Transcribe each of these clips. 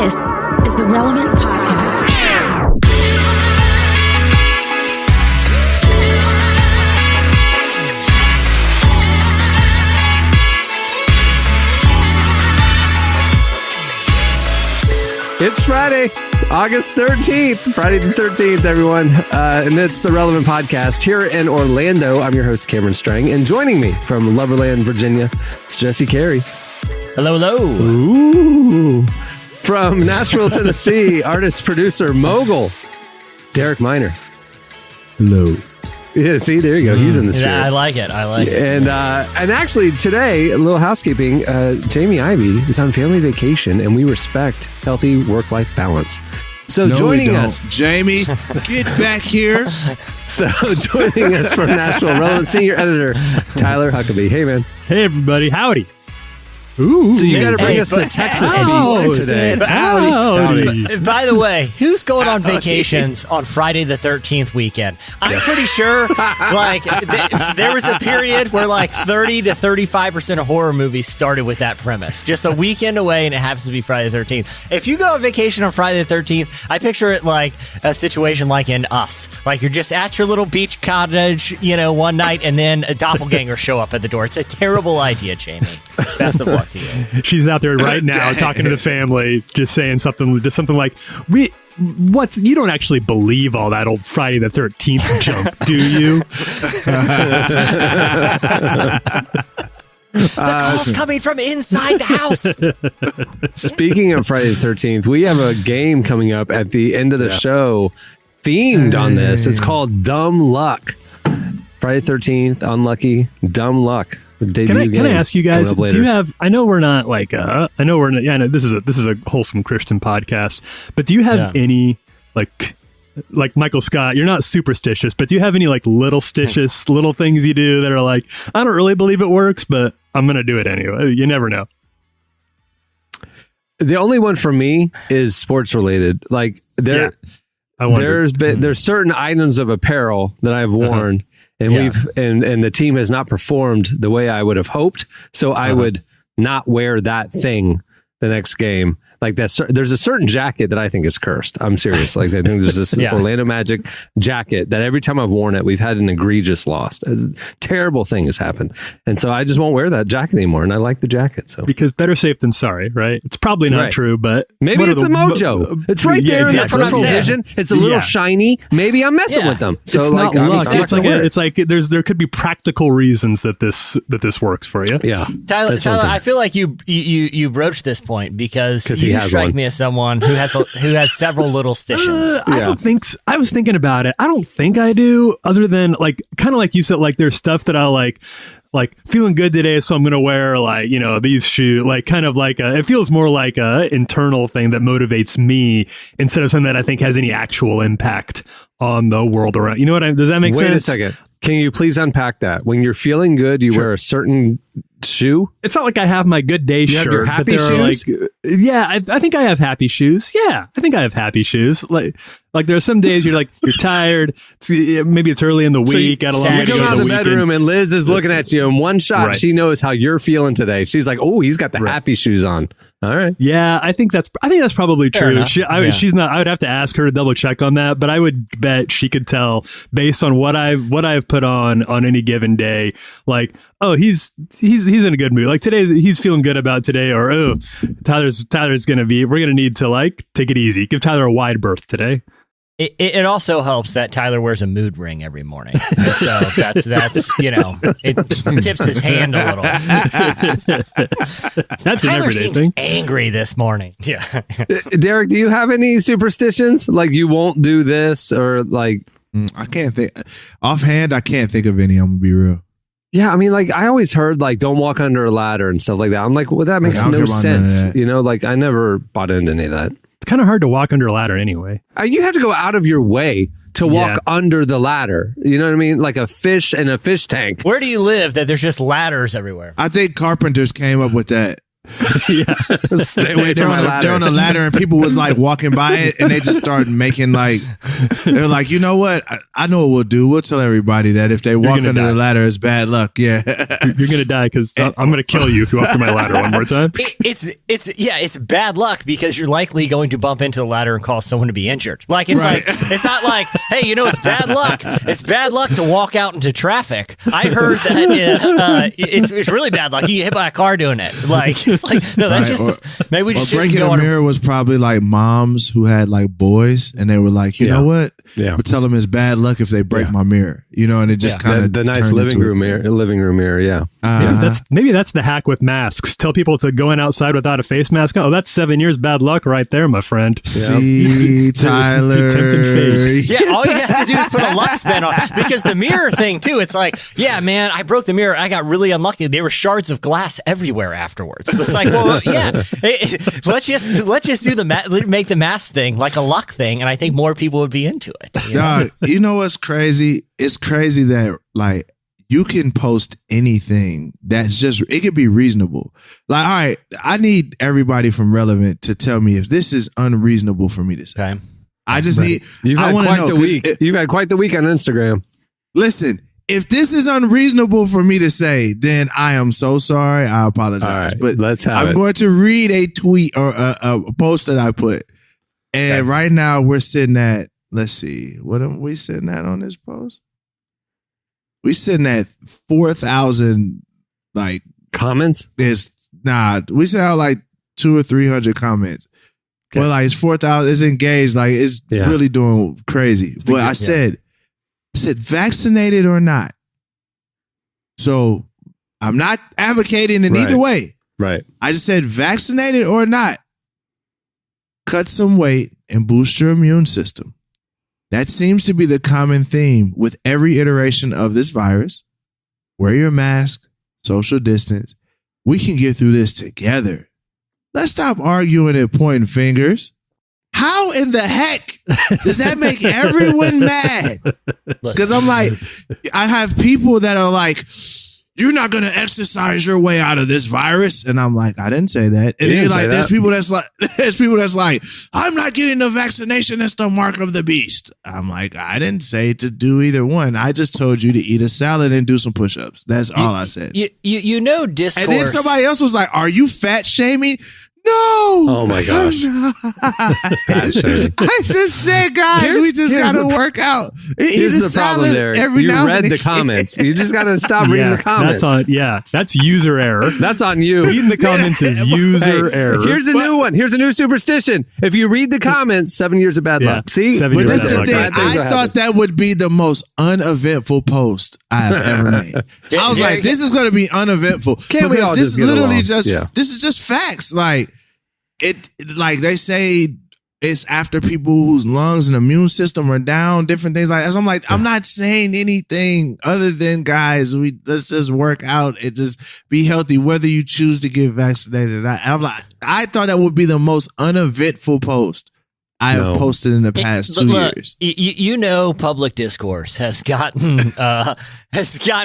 This is the Relevant Podcast. It's Friday, August 13th, Friday the 13th, everyone. And it's the Relevant Podcast here in Orlando. I'm your host, Cameron Strang, and joining me from Loverland, Virginia, it's Jesse Carey. Hello, hello. Ooh. From Nashville, Tennessee, artist, producer, mogul, Derek Miner. Hello. Yeah, see, there you go. He's in the spirit. Yeah, I like it. And actually today, a little housekeeping, Jamie Ivey is on family vacation, and we respect healthy work-life balance. So no, joining us, Jamie, get back here. So joining us from Nashville, Relevant senior editor, Tyler Huckabee. Hey, man. Hey, everybody. Howdy. Ooh. So you got to bring us the Texas beat today. Howdy. By the way, who's going on vacations on Friday the 13th weekend? I'm pretty sure there was a period where 30 to 35% of horror movies started with that premise. Just a weekend away and it happens to be Friday the 13th. If you go on vacation on Friday the 13th, I picture it like a situation like in Us. Like you're just at your little beach cottage, one night and then a doppelganger show up at the door. It's a terrible idea, Jamie. Best of luck to you. She's out there right now talking to the family, just saying something like, you don't actually believe all that old Friday the 13th junk, do you? The call's coming from inside the house. Speaking of Friday the 13th, we have a game coming up at the end of the show themed on this. It's called Dumb Luck. Friday the 13th, unlucky, dumb luck. Can I ask you guys, do you have, I know this is a wholesome Christian podcast, but do you have any like Michael Scott, you're not superstitious, but do you have any little things you do that are I don't really believe it works, but I'm going to do it anyway. You never know. The only one for me is sports related. There's certain items of apparel that I've worn. And and the team has not performed the way I would have hoped. So I would not wear that thing the next game. There's a certain jacket that I think is cursed. I'm serious. I think there's this Orlando Magic jacket that every time I've worn it, we've had an egregious loss. A terrible thing has happened. And so I just won't wear that jacket anymore. And I like the jacket. So because better safe than sorry, right? It's probably not true, but maybe it's the mojo. It's right there in the peripheral vision. It's a little shiny. Maybe I'm messing with them. So it's not luck. There could be practical reasons that this works for you. Yeah. Tyler, I feel like you broached this point because you strike me as someone who has several little stitions. I don't think so. I was thinking about it. I don't think I do, other than kind of like you said, there's stuff that I like feeling good today, so I'm going to wear these shoes, it feels more like a internal thing that motivates me instead of something that I think has any actual impact on the world around. You know what does that make sense? Wait a second. Can you please unpack that? When you're feeling good, you wear a certain shoe? It's not like I have my good day shirt. Have your happy shoes? I think I have happy shoes. Yeah, I think I have happy shoes. There are some days you're tired. Maybe it's early in the week. You come out of the bedroom and Liz is looking at you. In one shot, she knows how you're feeling today. She's like, "Oh, he's got the happy shoes on." All right. Yeah, I think that's probably true. She's not. I would have to ask her to double check on that, but I would bet she could tell based on what I've put on any given day. He's in a good mood. Today he's feeling good about today, or Tyler's we're gonna need to take it easy. Give Tyler a wide berth today. It also helps that Tyler wears a mood ring every morning. And so that's it tips his hand a little. That's Tyler an everyday seems thing. Angry this morning. Yeah. Derek, do you have any superstitions? You won't do this or I can't think offhand. I can't think of any. I'm gonna be real. Yeah, I mean, I always heard don't walk under a ladder and stuff like that. I'm well, that makes no sense. I never bought into any of that. It's kind of hard to walk under a ladder anyway. You have to go out of your way to walk under the ladder. You know what I mean? Like a fish in a fish tank. Where do you live that there's just ladders everywhere? I think carpenters came up with that. Yeah. Stay away from my ladder. They're on a ladder and people was like walking by it and they just started making like, they're like, you know what? I know what we'll do. We'll tell everybody that if they walk under the ladder, it's bad luck. Yeah. You're going to die because I'm going to kill you if you walk through my ladder one more time. It's bad luck because you're likely going to bump into the ladder and cause someone to be injured. Like, it's Right. like, it's not like, hey, it's bad luck. It's bad luck to walk out into traffic. I heard that it's really bad luck. You get hit by a car doing it. Like, it's like, no, that's just, maybe we just shouldn't breaking go a on. mirror was probably like moms who had like boys and they were like, you know what? Yeah. But tell them it's bad luck if they break my mirror, and it just kind of the nice living room mirror. Yeah. Maybe that's the hack with masks. Tell people to going outside without a face mask. Oh, that's 7 years bad luck right there, my friend. See, Tyler. Tempted fate. Yeah, all you have to do is put a luck spin on, because the mirror thing too. It's like, yeah, man, I broke the mirror. I got really unlucky. There were shards of glass everywhere afterwards. It's like, well, yeah, let's just do make the mask thing like a luck thing, and I think more people would be into it. Dog, you know what's crazy? It's crazy that like you can post anything that's just, it could be reasonable. Like, all right, I need everybody from Relevant to tell me if this is unreasonable for me to say. Okay. I just need. You've had I quite know, the week. You've had quite the week on Instagram. Listen, if this is unreasonable for me to say, then I am so sorry. I apologize. All right, but let's have I'm going to read a tweet or a post that I put. And right now we're sitting at, let's see, what are we sitting at on this post? We sitting at 4,000 like Comments? we sent out like 200 or 300 comments. Okay. Well, like it's 4,000, it's engaged, like it's really doing crazy. But I said vaccinated or not. So I'm not advocating in either way. Right. I just said vaccinated or not. Cut some weight and boost your immune system. That seems to be the common theme with every iteration of this virus. Wear your mask, social distance. We can get through this together. Let's stop arguing and pointing fingers. How in the heck does that make everyone mad? Because I'm like, I have people that are like, you're not going to exercise your way out of this virus. And I'm like, I didn't say that. And then like, there's people that's like, I'm not getting the vaccination. That's the mark of the beast. I'm like, I didn't say to do either one. I just told you to eat a salad and do some push-ups. That's all I said. Discourse. And then somebody else was like, are you fat shaming? No. Oh my gosh. I just said, guys, we just got to work out. Here's the problem there. You read the comments. You just got to stop reading the comments. That's user error. That's on you. Reading the comments is user error. Here's a new one. Here's a new superstition. If you read the comments, 7 years of bad luck. See? But that's the thing. I thought that would be the most uneventful post I have ever made. I was like, this is going to be uneventful. Can't we all just get along? This is just facts. Like they say it's after people whose lungs and immune system are down, different things like that. So I'm like, I'm not saying anything other than, guys, let's just work out and just be healthy, whether you choose to get vaccinated. I'm like, I thought that would be the most uneventful post I have posted in the past 2 years. Public discourse has gotten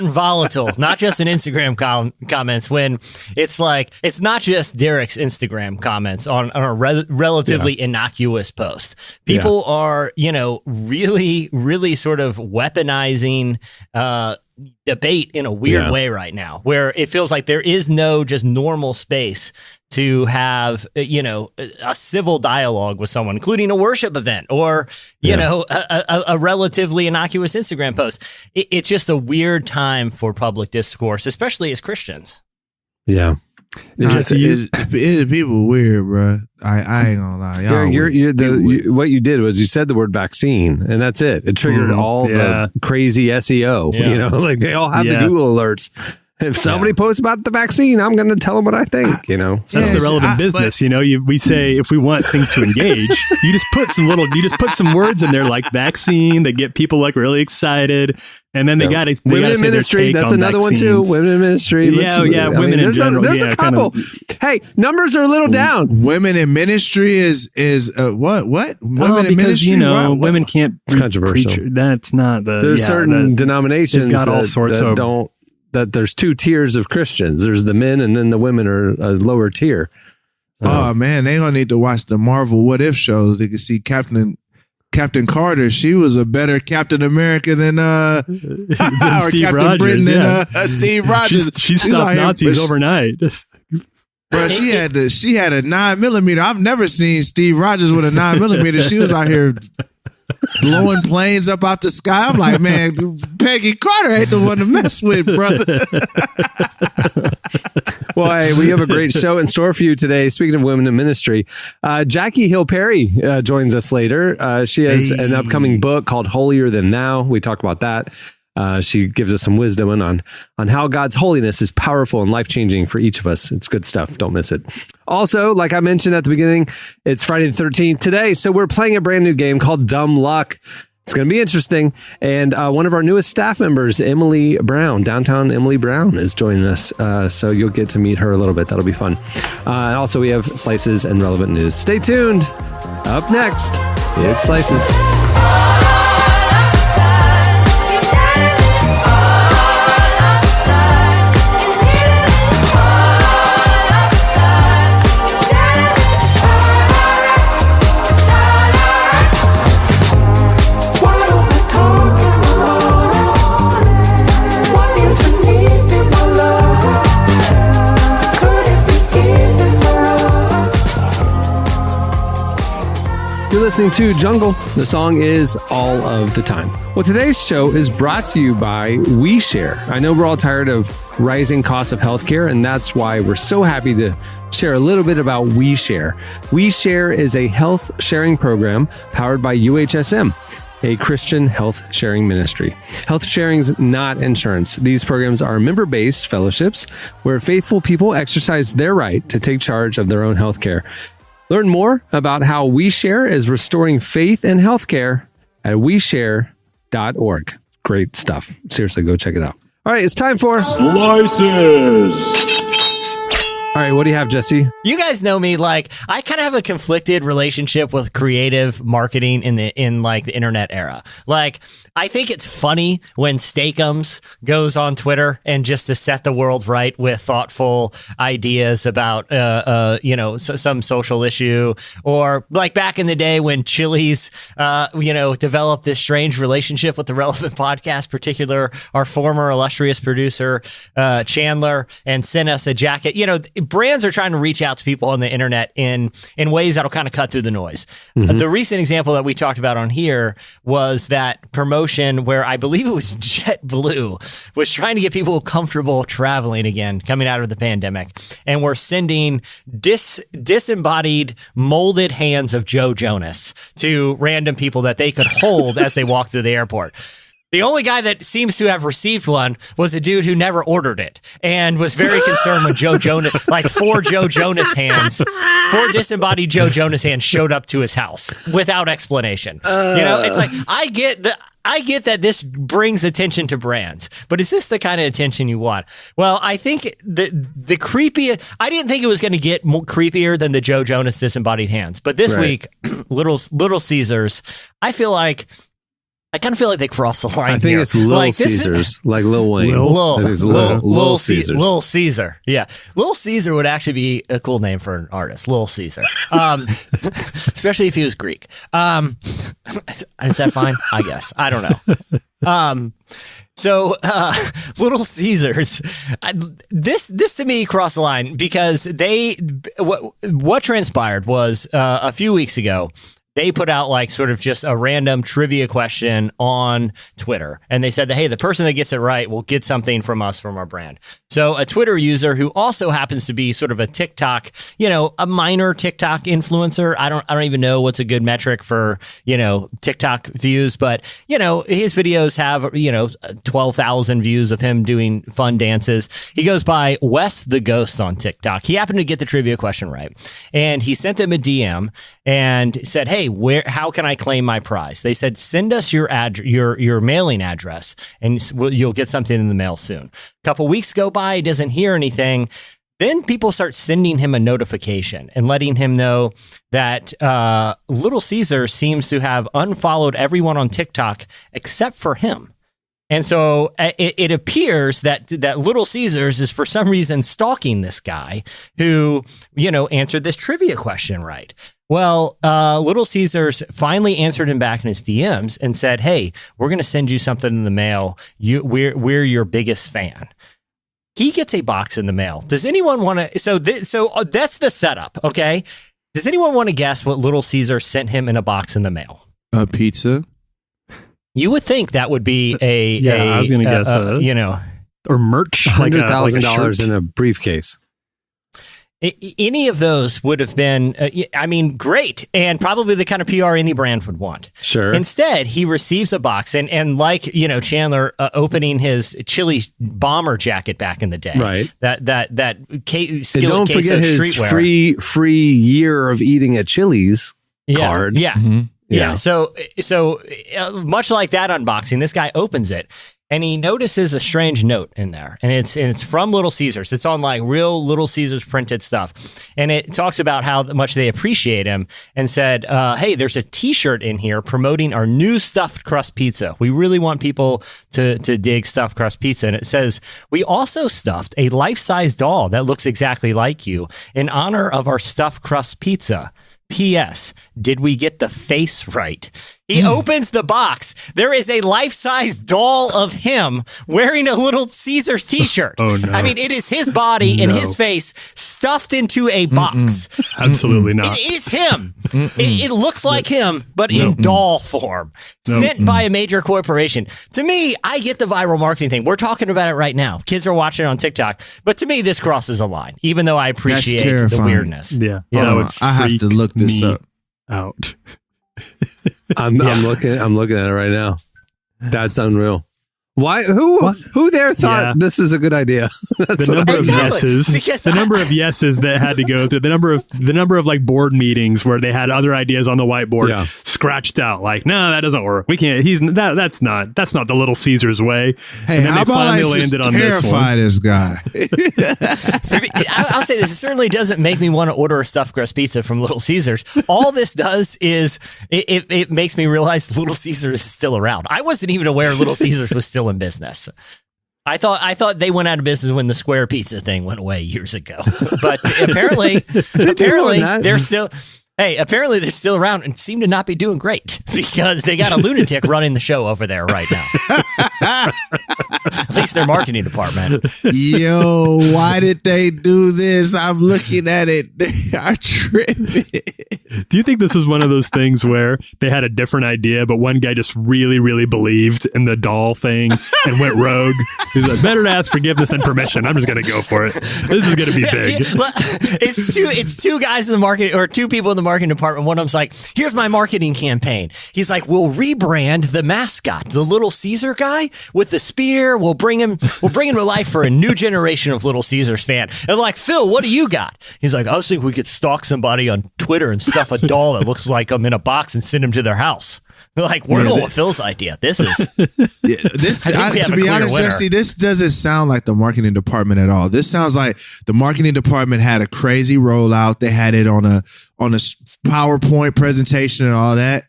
volatile, not just in Instagram comments. When it's like, it's not just Derek's Instagram comments on a relatively innocuous post. People are, really, really sort of weaponizing debate in a weird way right now, where it feels like there is no just normal space to have, a civil dialogue with someone, including a worship event or, a relatively innocuous Instagram post. It's just a weird time for public discourse, especially as Christians. Yeah. People weird, bro. I ain't gonna lie. What you did was you said the word vaccine, and that's it. It triggered all the crazy SEO. Like they all have the Google alerts. If somebody posts about the vaccine, I'm going to tell them what I think. That's the relevant business. We say if we want things to engage, you just put some words in there like vaccine that get people like really excited. And then they got to women in ministry. That's another vaccines. One too. Women in ministry. Women in general. There's a couple. Hey, numbers are a little down. Women in ministry is what? Women in ministry. Women can't. It's controversial. That's not the. There's certain denominations got all sorts that of don't that there's two tiers of Christians. There's the men, and then the women are a lower tier. Oh man, they gonna need to watch the Marvel What If shows. They can see Captain Carter. She was a better Captain America than or Steve Captain Rogers, Britain yeah. than Steve Rogers. She stopped Nazis overnight. Bro, she had a 9mm. I've never seen Steve Rogers with a 9mm. She was out here blowing planes up out the sky. I'm like, man, Peggy Carter ain't the one to mess with, brother. Well, hey, we have a great show in store for you today. Speaking of women in ministry, Jackie Hill Perry joins us later. She has an upcoming book called Holier Than Thou. We talk about that. She gives us some wisdom on how God's holiness is powerful and life-changing for each of us. It's good stuff. Don't miss it. Also, like I mentioned at the beginning, it's Friday the 13th today, so we're playing a brand new game called Dumb Luck. It's going to be interesting. And one of our newest staff members, Emily Brown, downtown Emily Brown, is joining us. So you'll get to meet her a little bit. That'll be fun. And also, we have Slices and relevant news. Stay tuned. Up next, it's Slices. You're listening to Jungle. The song is All of the Time. Well, today's show is brought to you by WeShare. I know we're all tired of rising costs of healthcare, and that's why we're so happy to share a little bit about WeShare. WeShare is a health sharing program powered by UHSM, a Christian health sharing ministry. Health sharing is not insurance. These programs are member-based fellowships where faithful people exercise their right to take charge of their own healthcare. Learn more about how WeShare is restoring faith in healthcare at weshare.org. Great stuff. Seriously, go check it out. All right, it's time for Slices. All right, what do you have, Jesse? You guys know me, like, I kind of have a conflicted relationship with creative marketing in the internet era. Like, I think it's funny when Steakums goes on Twitter and just to set the world right with thoughtful ideas about, some social issue, or like back in the day when Chili's, developed this strange relationship with the Relevant Podcast, particular our former illustrious producer, Chandler, and sent us a jacket. You know, brands are trying to reach out to people on the internet in ways that'll kind of cut through the noise. Mm-hmm. The recent example that we talked about on here was that promotion where I believe it was JetBlue was trying to get people comfortable traveling again, coming out of the pandemic. And we're sending disembodied, molded hands of Joe Jonas to random people that they could hold as they walk through the airport. The only guy that seems to have received one was a dude who never ordered it and was very concerned when Joe Jonas, like four disembodied Joe Jonas hands showed up to his house without explanation. It's like, I get that this brings attention to brands, but is this the kind of attention you want? Well, I think the creepy, I didn't think it was going to get more creepier than the Joe Jonas disembodied hands, but this week, Little Ceasars, I kind of feel like they crossed the line. I think it's Little Caesars, like Lil Wayne. Little Caesars. Little Ceasar. Yeah. Little Ceasar would actually be a cool name for an artist. Little Ceasar. Especially if he was Greek. Is that fine? I guess. I don't know. So Little Caesars, this to me crossed the line because what transpired was a few weeks ago, they put out like sort of just a random trivia question on Twitter. And they said that, hey, the person that gets it right will get something from us, from our brand. So a Twitter user who also happens to be sort of a TikTok, a minor TikTok influencer. I don't even know what's a good metric for, TikTok views, but, his videos have, 12,000 views of him doing fun dances. He goes by Wes the Ghost on TikTok. He happened to get the trivia question right. And he sent them a DM and said, hey, how can I claim my prize? They said, send us your mailing address and you'll get something in the mail soon. A couple weeks go by, he doesn't hear anything. Then people start sending him a notification and letting him know that Little Ceasar seems to have unfollowed everyone on TikTok except for him. And so it appears that Little Caesars is for some reason stalking this guy who, answered this trivia question right. Well, Little Caesars finally answered him back in his DMs and said, "Hey, we're going to send you something in the mail. We're your biggest fan." He gets a box in the mail. Does anyone want to? So that's the setup. Okay. Does anyone want to guess what Little Caesar sent him in a box in the mail? A pizza. You would think that would be I was going to guess or merch, $100,000 in a briefcase. Any of those would have been, great, and probably the kind of PR any brand would want. Sure. Instead, he receives a box, and like Chandler opening his Chili bomber jacket back in the day, right? That don't forget his free year of eating at Chili's card. Yeah. Mm-hmm. Yeah. So much like that unboxing, this guy opens it and he notices a strange note in there, and it's from Little Caesars. It's on like real Little Caesars printed stuff, and it talks about how much they appreciate him, and said, "Hey, there's a T-shirt in here promoting our new stuffed crust pizza. We really want people to dig stuffed crust pizza." And it says, "We also stuffed a life-size doll that looks exactly like you in honor of our stuffed crust pizza. P.S. Did we get the face right?" He opens the box. There is a life-size doll of him wearing a Little Caesars T-shirt. Oh, no. I mean, it is his body and his face stuffed into a box. Absolutely not. It is him. It looks like him, but in doll form. Sent by a major corporation. To me, I get the viral marketing thing. We're talking about it right now. Kids are watching it on TikTok. But to me, this crosses a line, even though I appreciate the weirdness. Yeah. I have to look this up. Out. I'm looking at it right now. That's unreal. Why? Who there thought this is a good idea? The number of yeses that had to go through, the number of like board meetings where they had other ideas on the whiteboard scratched out. Like, no, that doesn't work. We can't. That's not the Little Caesars way. Hey, and then how they about I finally just landed on this one. terrify this guy? I'll say this: it certainly doesn't make me want to order a stuffed crust pizza from Little Caesars. All this does is it makes me realize Little Caesars is still around. I wasn't even aware Little Caesars was still in business. I thought they went out of business when the square pizza thing went away years ago. But apparently they're still. Hey, apparently they're still around and seem to not be doing great because they got a lunatic running the show over there right now. At least their marketing department. Yo, why did they do this? I'm looking at it. They are tripping. Do you think this was one of those things where they had a different idea, but one guy just really, really believed in the doll thing and went rogue? He's like, better to ask forgiveness than permission. I'm just going to go for it. This is going to be big. It's two guys in the market, or two people in the marketing department. One of them's like, here's my marketing campaign. He's like, we'll rebrand the mascot, the Little Caesar guy with the spear. We'll bring him to life for a new generation of Little Caesars fan. And like, Phil, what do you got? He's like, I was thinking we could stalk somebody on Twitter and stuff a doll that looks like them in a box and send them to their house. They're like, we're going with Phil's idea. This is to be honest, Jesse, this doesn't sound like the marketing department at all. This sounds like the marketing department had a crazy rollout. They had it on a PowerPoint presentation and all that.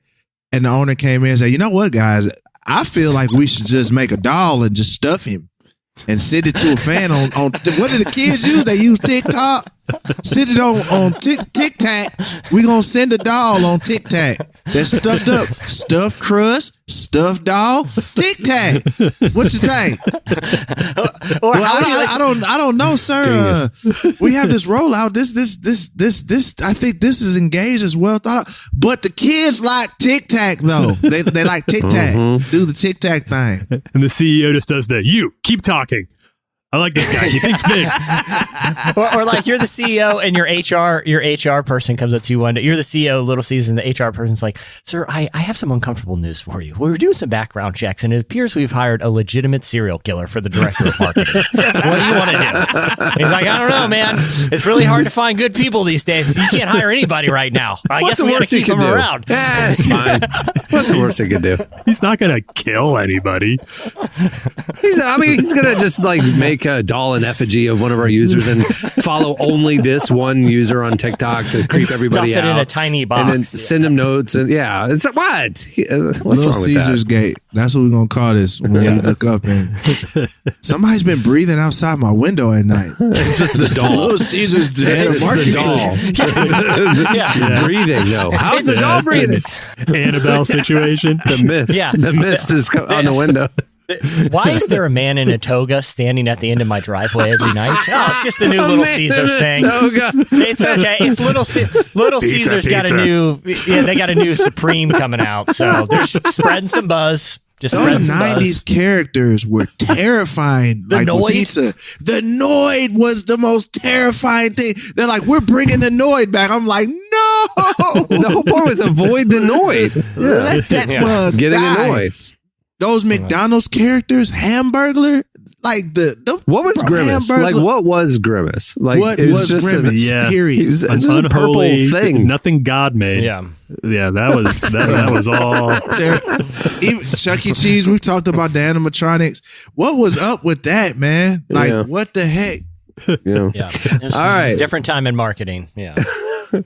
And the owner came in and said, you know what, guys, I feel like we should just make a doll and just stuff him and send it to a fan on what do the kids use? They use TikTok. Send it on TikTok. We're going to send a doll on TikTok that's stuffed up. Stuffed crust, stuffed doll, TikTok. What you think? I don't know, sir. We have this rollout. This. I think this is engaged as well thought out. But the kids like TikTok though. They like TikTok. Do the TikTok thing. And the CEO just does you keep talking. I like this guy. He thinks big. or like you're the CEO and your HR person comes up to you one day. You're the CEO, Little Caesar, and the HR person's like, sir, I have some uncomfortable news for you. We were doing some background checks, and it appears we've hired a legitimate serial killer for the director of marketing. What do you want to do? He's like, I don't know, man. It's really hard to find good people these days. So you can't hire anybody right now. I guess we got to keep them around. Yeah, it's fine. What's the worst he could do? He's not going to kill anybody. He's going to just like make make a doll and effigy of one of our users and follow only this one user on TikTok to creep everybody Stuff out. it in a tiny box. And then send him notes. And it's what? What's Little wrong with Caesar's that? Gate. That's what we're going to call this when we look up. And somebody's been breathing outside my window at night. It's just the doll. Little Caesar's head of It's the marketing. doll. Breathing, no. How's the doll breathing? Annabelle situation. The mist. Yeah. The mist is on the window. Why is there a man in a toga standing at the end of my driveway every night? Oh, it's just the new Little Caesars thing. It's okay. It's Little Caesars got a new. They got a new Supreme coming out, so they're spreading some buzz. Just Those spreading some 90s buzz. characters were terrifying. The like with Noid? pizza. The Noid was the most terrifying thing. They're like, we're bringing the Noid back. I'm like, no. The whole point was avoid the Noid. Let that mug Getting die. annoyed. Those McDonald's characters, Hamburglar, like the What was Grimace? Hamburglar- Like, what was Grimace? Like, What it was just Grimace? Yeah. Period. It was An just a purple unholy thing. Nothing God made. Yeah. Yeah, that was all. Even Chuck E. Cheese, we've talked about the animatronics. What was up with that, man? Like, Yeah. what the heck? Yeah. Yeah. It's All right. Different time in marketing. Yeah. Think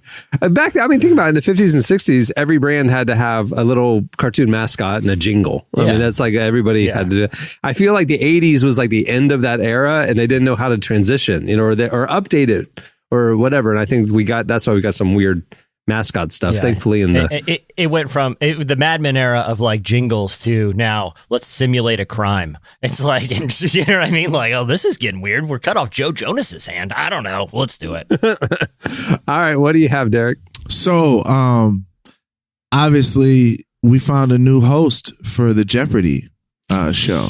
about it. In the 50s and 60s, every brand had to have a little cartoon mascot and a jingle. I Yeah. mean, that's like everybody had to do. I feel like the 80s was like the end of that era, and they didn't know how to transition, or update it or whatever. And I think that's why we got some weird mascot stuff. Yeah. Thankfully, It went from the Mad Men era of like jingles to now let's simulate a crime. It's like, you know what I mean? Like, oh, this is getting weird. We're cut off Joe Jonas's hand. I don't know. Let's do it. all right, what do you have, Derek? So, obviously, we found a new host for the Jeopardy show.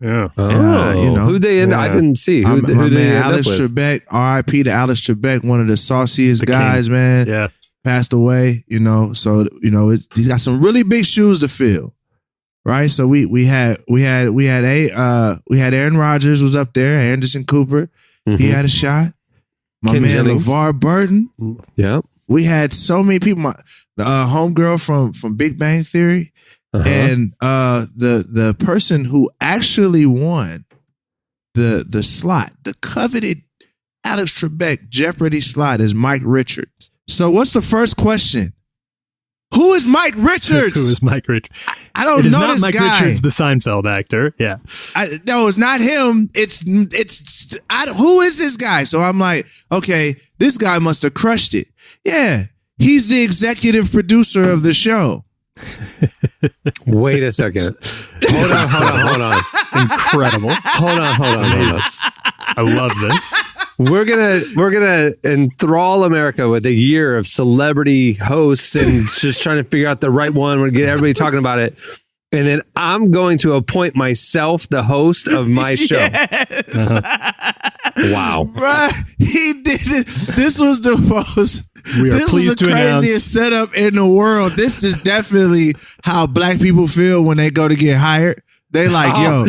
Yeah. Who they end? I didn't see. Who My did they man end up Alex with? Trebek, R.I.P. to Alex Trebek, one of the sauciest The king. guys, man. Yeah. Passed away, so he got some really big shoes to fill, right? So we had Aaron Rodgers was up there, Anderson Cooper, he had a shot. My Ken man Jennings. LeVar Burton. Yeah. We had so many people. My homegirl from Big Bang Theory, and the person who actually won the slot, the coveted Alex Trebek Jeopardy slot, is Mike Richards. So what's the first question? Who is Mike Richards? Who is Mike Richards? I don't It is know not this Mike guy. Richards, the Seinfeld actor. Yeah. No, it's not him. Who is this guy? So I'm like, okay, this guy must have crushed it. Yeah, he's the executive producer of the show. Wait a second. Hold on. Incredible. Hold on. I love this. We're gonna enthrall America with a year of celebrity hosts and just trying to figure out the right one. We're gonna get everybody talking about it, and then I'm going to appoint myself the host of my show. Yes. Wow, Bruh, he did it. This was the most. We are This was pleased the to announce- craziest setup in the world. This is definitely how black people feel when they go to get hired. They like, yo,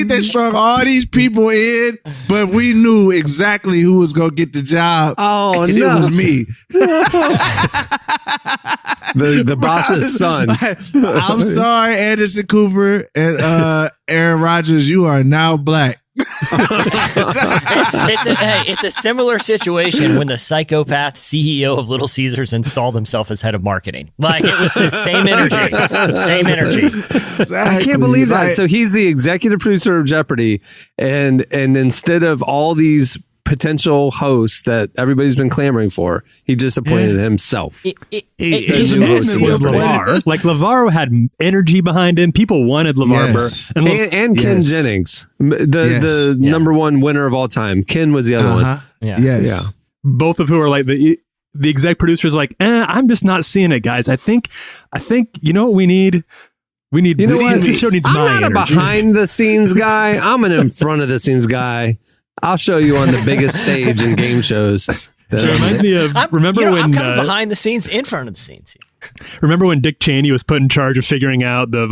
they strung all these people in, but we knew exactly who was gonna get the job. Oh, and no. it was me. the boss's son. I'm sorry, Anderson Cooper and Aaron Rodgers, you are now black. It's a similar situation when the psychopath CEO of Little Caesars installed himself as head of marketing. Like, it was the same energy. I can't believe that. So he's the executive producer of Jeopardy, and instead of all these potential hosts that everybody's been clamoring for, he just appointed himself. His movement was LeVar. Like, LeVar had energy behind him. People wanted LeVar Yes. Burr. And Ken Jennings, the number one winner of all time. Ken was the other one. Yeah. Yes. Yeah. Both of who are like the exec producers, like, I'm just not seeing it, guys. I think you know what we need. You know what? This show needs I'm my not energy. a behind the scenes guy. I'm an in front of the scenes guy. I'll show you on the biggest stage in game shows. It reminds me of I'm kind of behind the scenes, in front of the scenes. Remember when Dick Cheney was put in charge of figuring out the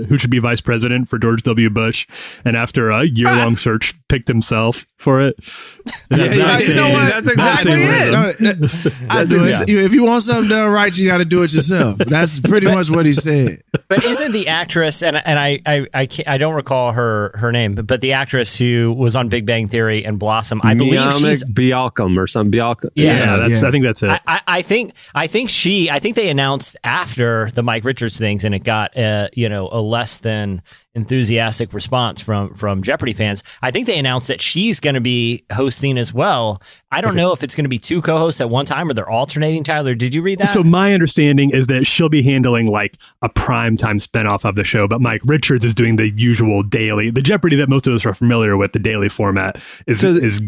who should be vice president for George W. Bush, and after a year-long search, picked himself for it. You know what? That's exactly it. I do it. If you want something done right, you got to do it yourself. That's pretty much what he said. But isn't the actress, and I don't recall her name, but the actress who was on Big Bang Theory and Blossom, I believe she's Bialcom or something. Bialcom. I think that's it. I think they announced after the Mike Richards things, and it got a less than enthusiastic response from Jeopardy fans. I think they announced that she's going to be hosting as well. I don't know if it's going to be two co-hosts at one time or they're alternating. Tyler, did you read that? So my understanding is that she'll be handling like a primetime spinoff of the show, but Mike Richards is doing the usual daily, the Jeopardy that most of us are familiar with, the daily format is there is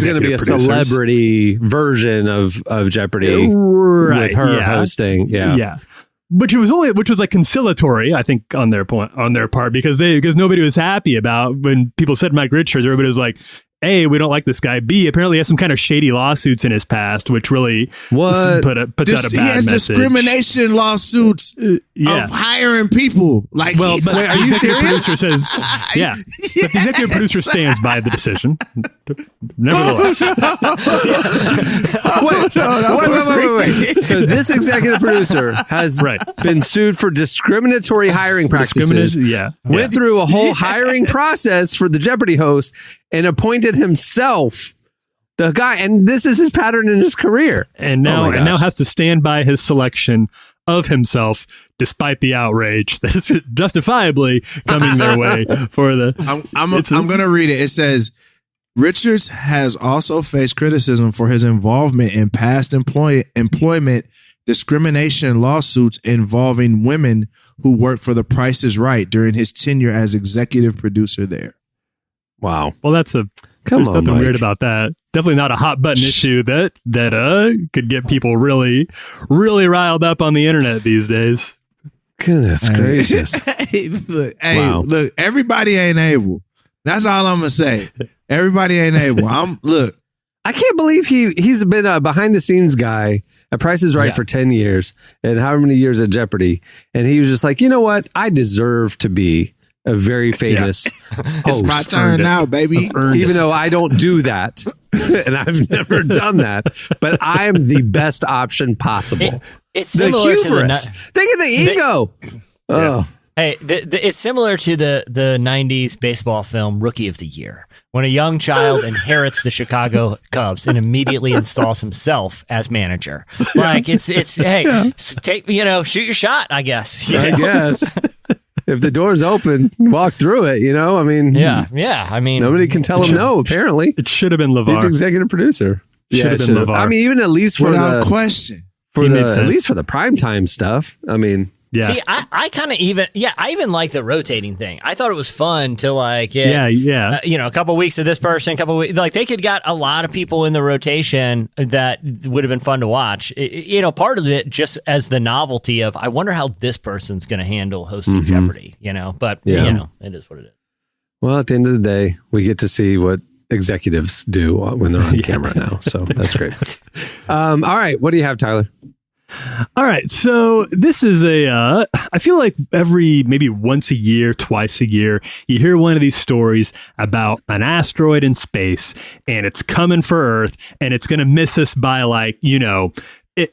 going to be a celebrity version of Jeopardy with her hosting. Yeah. Which was like conciliatory, I think, on their part, because nobody was happy about when people said Mike Richards. Everybody was like, A, we don't like this guy. B, apparently he has some kind of shady lawsuits in his past, which really puts out a bad message. He has discrimination lawsuits of hiring people. Like, but are you serious? Producer says, but the executive producer stands by the decision. Nevertheless. Wait. So this executive producer has been sued for discriminatory hiring practices. Went through a whole hiring process for the Jeopardy host and appointed himself the guy, and this is his pattern in his career. And now has to stand by his selection of himself, despite the outrage that is justifiably coming their way for the. I'm going to read it. It says, Richards has also faced criticism for his involvement in past employment discrimination lawsuits involving women who worked for The Price is Right during his tenure as executive producer there. Wow. Well, there's nothing weird about that. Definitely not a hot button issue that could get people really, really riled up on the internet these days. Goodness gracious. Look, everybody ain't able. That's all I'm going to say. Everybody ain't able. I can't believe he's been a behind the scenes guy at Price is Right for 10 years and however many years at Jeopardy. And he was just like, you know what? I deserve to be a very famous host. It's my turn now, baby. Even though I don't do that, and I've never done that, but I am the best option possible. It's similar the hubris. Think of the ego. Hey, it's similar to the 90s baseball film Rookie of the Year, when a young child inherits the Chicago Cubs and immediately installs himself as manager. Like take shoot your shot, I guess. I guess. If the door's open, walk through it, I mean. I mean. Nobody can tell him no, apparently. It should have been LeVar. He's executive producer. Should have been LeVar. I mean, even at least for without question. At least for the primetime stuff. I mean. Yeah. See, I kind of I even like the rotating thing. I thought it was fun to a couple of weeks of this person, a couple of weeks, like they could got a lot of people in the rotation that would have been fun to watch. Part of it just as the novelty of, I wonder how this person's going to handle hosting Jeopardy, but it is what it is. Well, at the end of the day, we get to see what executives do when they're on camera now. So that's great. All right. What do you have, Tyler? All right, so this is I feel like maybe once a year, twice a year, you hear one of these stories about an asteroid in space and it's coming for Earth and it's going to miss us by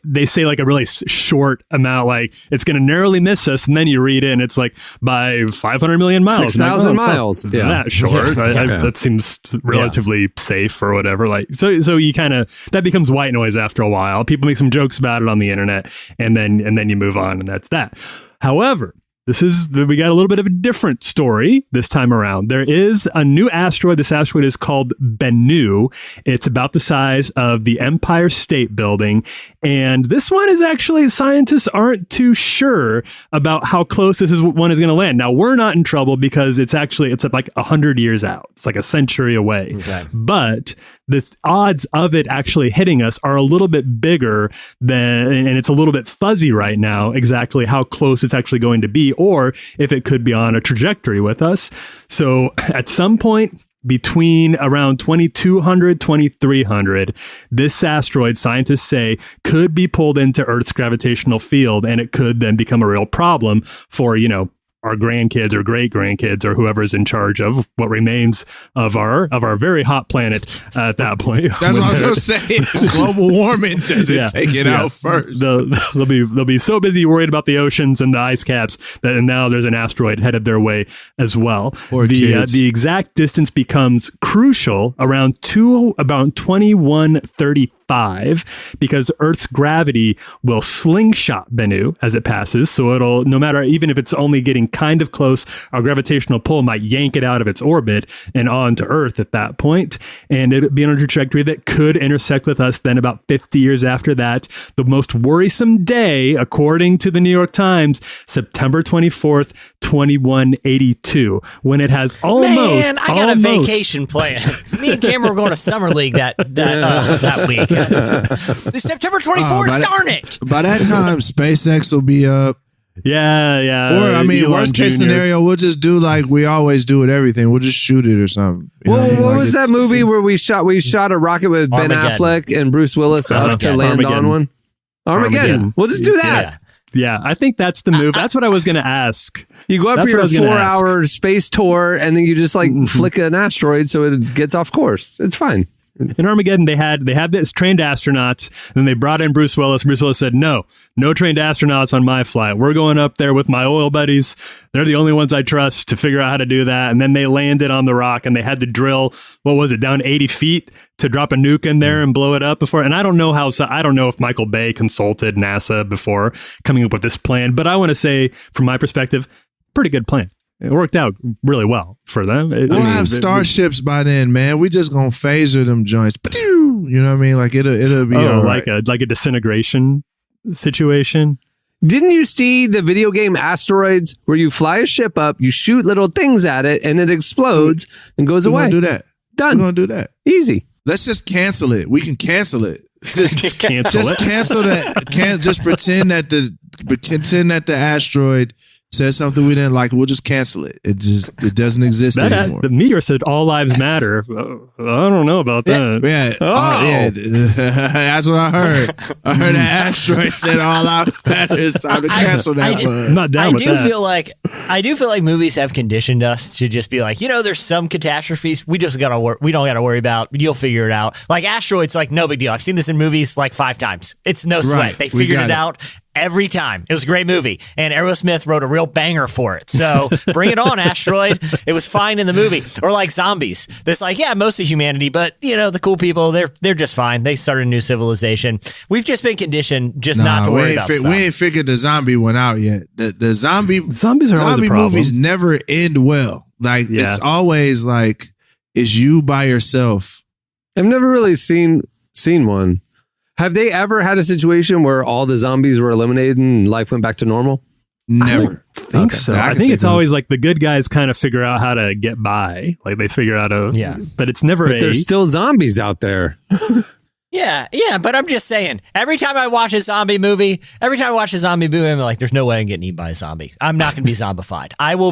they say like a really short amount, like it's going to narrowly miss us, and then you read it and it's like by 500 million miles, 6,000 miles. That short. That seems relatively safe or whatever. Like so you kind of, that becomes white noise after a while. People make some jokes about it on the internet, and then you move on, and that's that. However, we got a little bit of a different story this time around. There is a new asteroid. This asteroid is called Bennu. It's about the size of the Empire State Building. And this one is actually, scientists aren't too sure about how close this one is going to land. Now, we're not in trouble because it's like 100 years out. It's like a century away. Okay. But the odds of it actually hitting us are a little bit bigger and it's a little bit fuzzy right now exactly how close it's actually going to be, or if it could be on a trajectory with us. So at some point between around 2200, 2300, this asteroid, scientists say, could be pulled into Earth's gravitational field, and it could then become a real problem for, our grandkids or great grandkids or whoever's in charge of what remains of our very hot planet at that point. That's what I was going to say. If global warming doesn't take it out first. They'll be so busy worried about the oceans and the ice caps that now there's an asteroid headed their way as well. The exact distance becomes crucial around 2135 because Earth's gravity will slingshot Bennu as it passes. So it'll, no matter, even if it's only getting kind of close, our gravitational pull might yank it out of its orbit and onto Earth at that point. And it'll be on a trajectory that could intersect with us then about 50 years after that. The most worrisome day, according to the New York Times, September 24th, 2182, when it has almost. Man, I got a vacation plan. Me and Cameron were going to Summer League that week. September 24th, darn it. By that time, SpaceX will be up. Yeah. Or, I mean, Elon worst case Jr. scenario, we'll just do like we always do with everything. We'll just shoot it or something. What was that movie where we shot a rocket with Ben Affleck and Bruce Willis up to land on one? Armageddon. We'll just do that. Yeah, I think that's the move. That's what I was going to ask. You go up for your 4-hour space tour, and then you just flick an asteroid so it gets off course. It's fine. In Armageddon, they had this trained astronauts, and then they brought in Bruce Willis. Bruce Willis said, no trained astronauts on my flight. We're going up there with my oil buddies. They're the only ones I trust to figure out how to do that. And then they landed on the rock, and they had to drill, down 80 feet to drop a nuke in there and blow it up before. And I don't know if Michael Bay consulted NASA before coming up with this plan, but I want to say, from my perspective, pretty good plan. It worked out really well for them. We'll have starships by then, man. We just gonna phaser them joints. You know what I mean? Like it'll be all right. like a disintegration situation. Didn't you see the video game Asteroids where you fly a ship up, you shoot little things at it, and it explodes and goes away? We're gonna do that. Done. We're gonna do that. Easy. Let's just cancel it. We can cancel it. Just cancel that. Can't just pretend that the asteroid says something we didn't like. We'll just cancel it. It doesn't exist anymore. The meteor said all lives matter. I don't know about that. Yeah, that's what I heard. I heard an asteroid said all lives matter. It's time to cancel that. I'm not down with that. I do feel like movies have conditioned us to just be like, there's some catastrophes we don't gotta worry about. You'll figure it out. Like asteroids, like no big deal. I've seen this in movies like 5 times. It's no sweat. Right. They figured it out. Every time. It was a great movie. And Aerosmith wrote a real banger for it. So bring it on, Asteroid. It was fine in the movie. Or like zombies. That's like, most of humanity, but the cool people, they're just fine. They started a new civilization. We've just been conditioned not to worry about stuff. We ain't figured the zombie one out yet. The zombie movies never end well. Like it's always like, is you by yourself. I've never really seen one. Have they ever had a situation where all the zombies were eliminated and life went back to normal? Never. I think so. I think it's always like the good guys kind of figure out how to get by. Like they figure out but it's never there's still zombies out there. Yeah, but I'm just saying, every time I watch a zombie movie, I'm like, there's no way I'm getting eaten by a zombie. I'm not going to be zombified. I will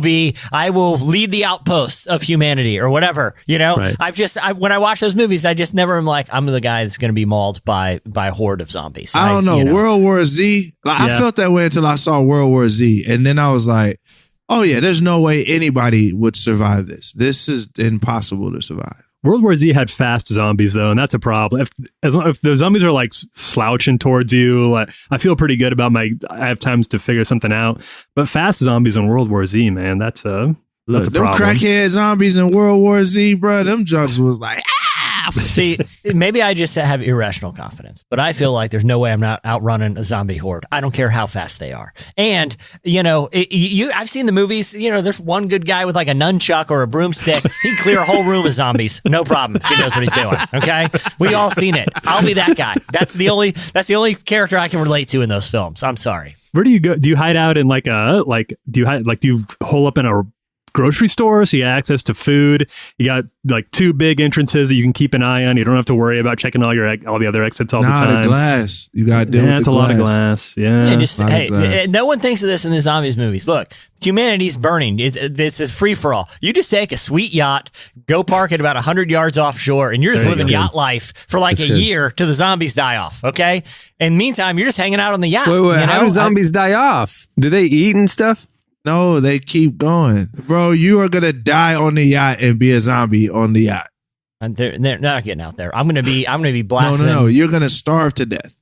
lead the outposts of humanity or whatever, Right. When I watch those movies, I just never am like, I'm the guy that's going to be mauled by a horde of zombies. I don't know. World War Z, I felt that way until I saw World War Z. And then I was like, oh yeah, there's no way anybody would survive this. This is impossible to survive. World War Z had fast zombies though, and that's a problem. If the zombies are like slouching towards you, I feel pretty good about I have times to figure something out. But fast zombies in World War Z, man, that's a them problem. Crackhead zombies in World War Z, bro. Them junks was like, See, maybe I just have irrational confidence, but I feel like there's no way I'm not outrunning a zombie horde. I don't care how fast they are. And, I've seen the movies, there's one good guy with like a nunchuck or a broomstick. He can clear a whole room of zombies. No problem if he knows what he's doing. Okay. We all seen it. I'll be that guy. That's the only character I can relate to in those films. I'm sorry. Where do you go? Do you hide out in do you hole up in a grocery store so you got access to food? You got like 2 big entrances that you can keep an eye on. You don't have to worry about checking all the other exits all the time. The glass. You got to deal with the glass. That's a lot of glass. Yeah. No one thinks of this in the zombies movies. Look, humanity's burning. It's a free for all. You just take a sweet yacht, go park it about 100 yards offshore, and you're just living yacht life for like a year till the zombies die off. Okay. And meantime, you're just hanging out on the yacht. Wait, how do zombies die off? Do they eat and stuff? No, they keep going. Bro, you are going to die on the yacht and be a zombie on the yacht. And they're not getting out there. I'm gonna be blasting. No. You're going to starve to death.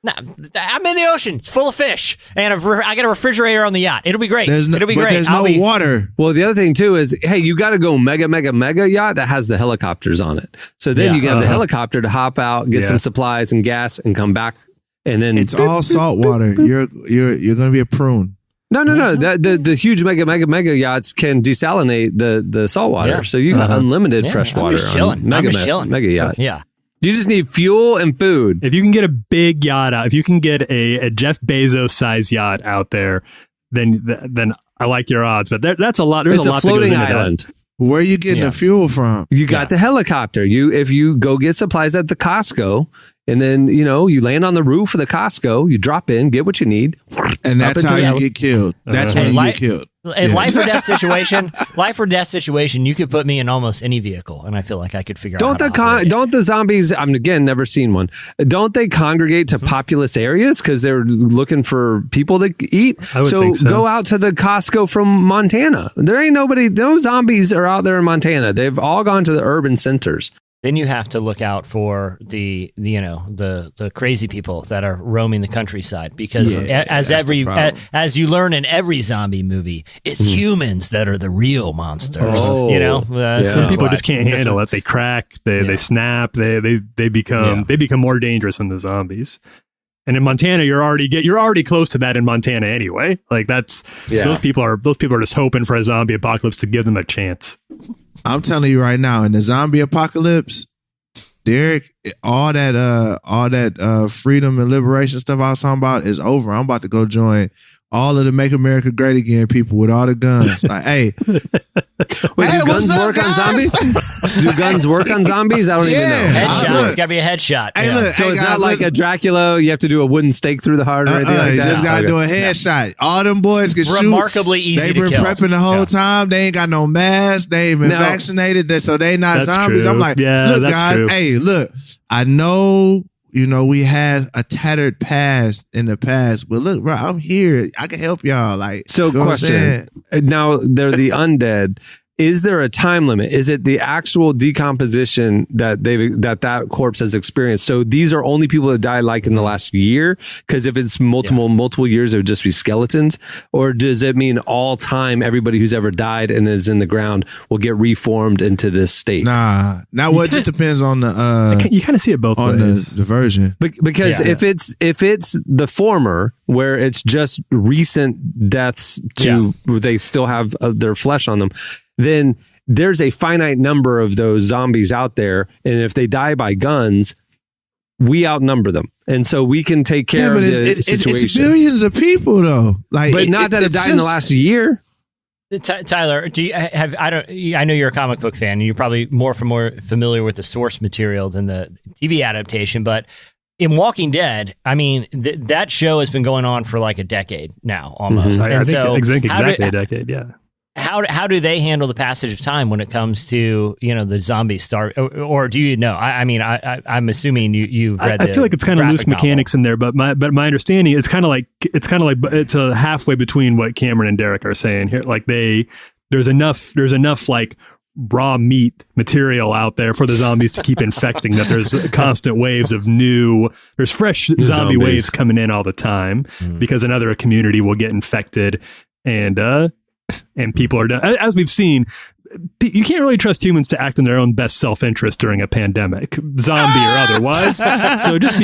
No, I'm in the ocean. It's full of fish, and I got a refrigerator on the yacht. It'll be great. There's no water. Well, the other thing too is, hey, you got to go mega yacht that has the helicopters on it. So then you can have the helicopter to hop out, get some supplies and gas, and come back. And then it's all salt water. You're going to be a prune. No. The huge mega yachts can desalinate the salt water. Yeah. So you got unlimited fresh water. I'm just chilling. Mega yacht. Yeah. You just need fuel and food. If you can get a big yacht out, if you can get a Jeff Bezos size yacht out there, then I like your odds. But that's a lot. There's a lot floating that goes into island. That. Where are you getting the fuel from? You got the helicopter. If you go get supplies at the Costco, and then you land on the roof of the Costco, you drop in, get what you need, and that's how you get killed. That's when you get killed. In life or death situation, you could put me in almost any vehicle, and I feel like I could figure out. Don't the zombies? I'm again never seen one. Don't they congregate to populous areas because they're looking for people to eat? I would think so. Go out to the Costco from Montana. There ain't nobody. Those zombies are out there in Montana. They've all gone to the urban centers. Then you have to look out for the crazy people that are roaming the countryside, because as you learn in every zombie movie, it's humans that are the real monsters. Some people just can't handle it. They crack. They snap. They become more dangerous than the zombies. And in Montana, you're already close to that in Montana anyway. Like those people are just hoping for a zombie apocalypse to give them a chance. I'm telling you right now, in the zombie apocalypse, Derek, all that freedom and liberation stuff I was talking about is over. I'm about to go join all of the Make America Great Again people with all the guns. Like, hey. Wait, do guns work on zombies? Do guns work on zombies? I don't even know. Headshot. It's got to be a headshot. Hey, look, so it's not like a Dracula, you have to do a wooden stake through the heart or anything like that? You just got to do a headshot. All them boys can shoot. Remarkably easy to kill. They've been prepping the whole time. They ain't got no mask. They ain't been vaccinated, so they not zombies. True. I'm like, look, guys, true. Hey, look, I know, we had a tattered past in the past, but look, bro, I'm here. I can help y'all. Like, so question. Now they're the undead. Is there a time limit? Is it the actual decomposition that corpse has experienced? So these are only people that died like in the last year? Because if it's multiple years, it would just be skeletons. Or does it mean all time everybody who's ever died and is in the ground will get reformed into this state? Nah. Now, it just depends on the you kind of see it both ways. The version. Because if it's the former, where it's just recent deaths they still have their flesh on them, then there's a finite number of those zombies out there. And if they die by guns, we outnumber them. And so we can take care of the situation. It's billions of people, though. But not that have died in the last year. Tyler, do you have? I know you're a comic book fan, and you're probably more familiar with the source material than the TV adaptation. But in Walking Dead, I mean, that show has been going on for like a decade now, almost. Mm-hmm. I think exactly a decade. Yeah. How do they handle the passage of time when it comes to the zombies start, or do you know? I'm assuming you've read. I feel like it's kind of loose mechanics in there, but my understanding it's kind of like it's a halfway between what Cameron and Derek are saying here. Like there's enough like raw meat material out there for the zombies to keep infecting that there's constant waves of there's fresh zombie waves coming in all the time because another community will get infected and people are done. As we've seen, you can't really trust humans to act in their own best self-interest during a pandemic, zombie or otherwise. So just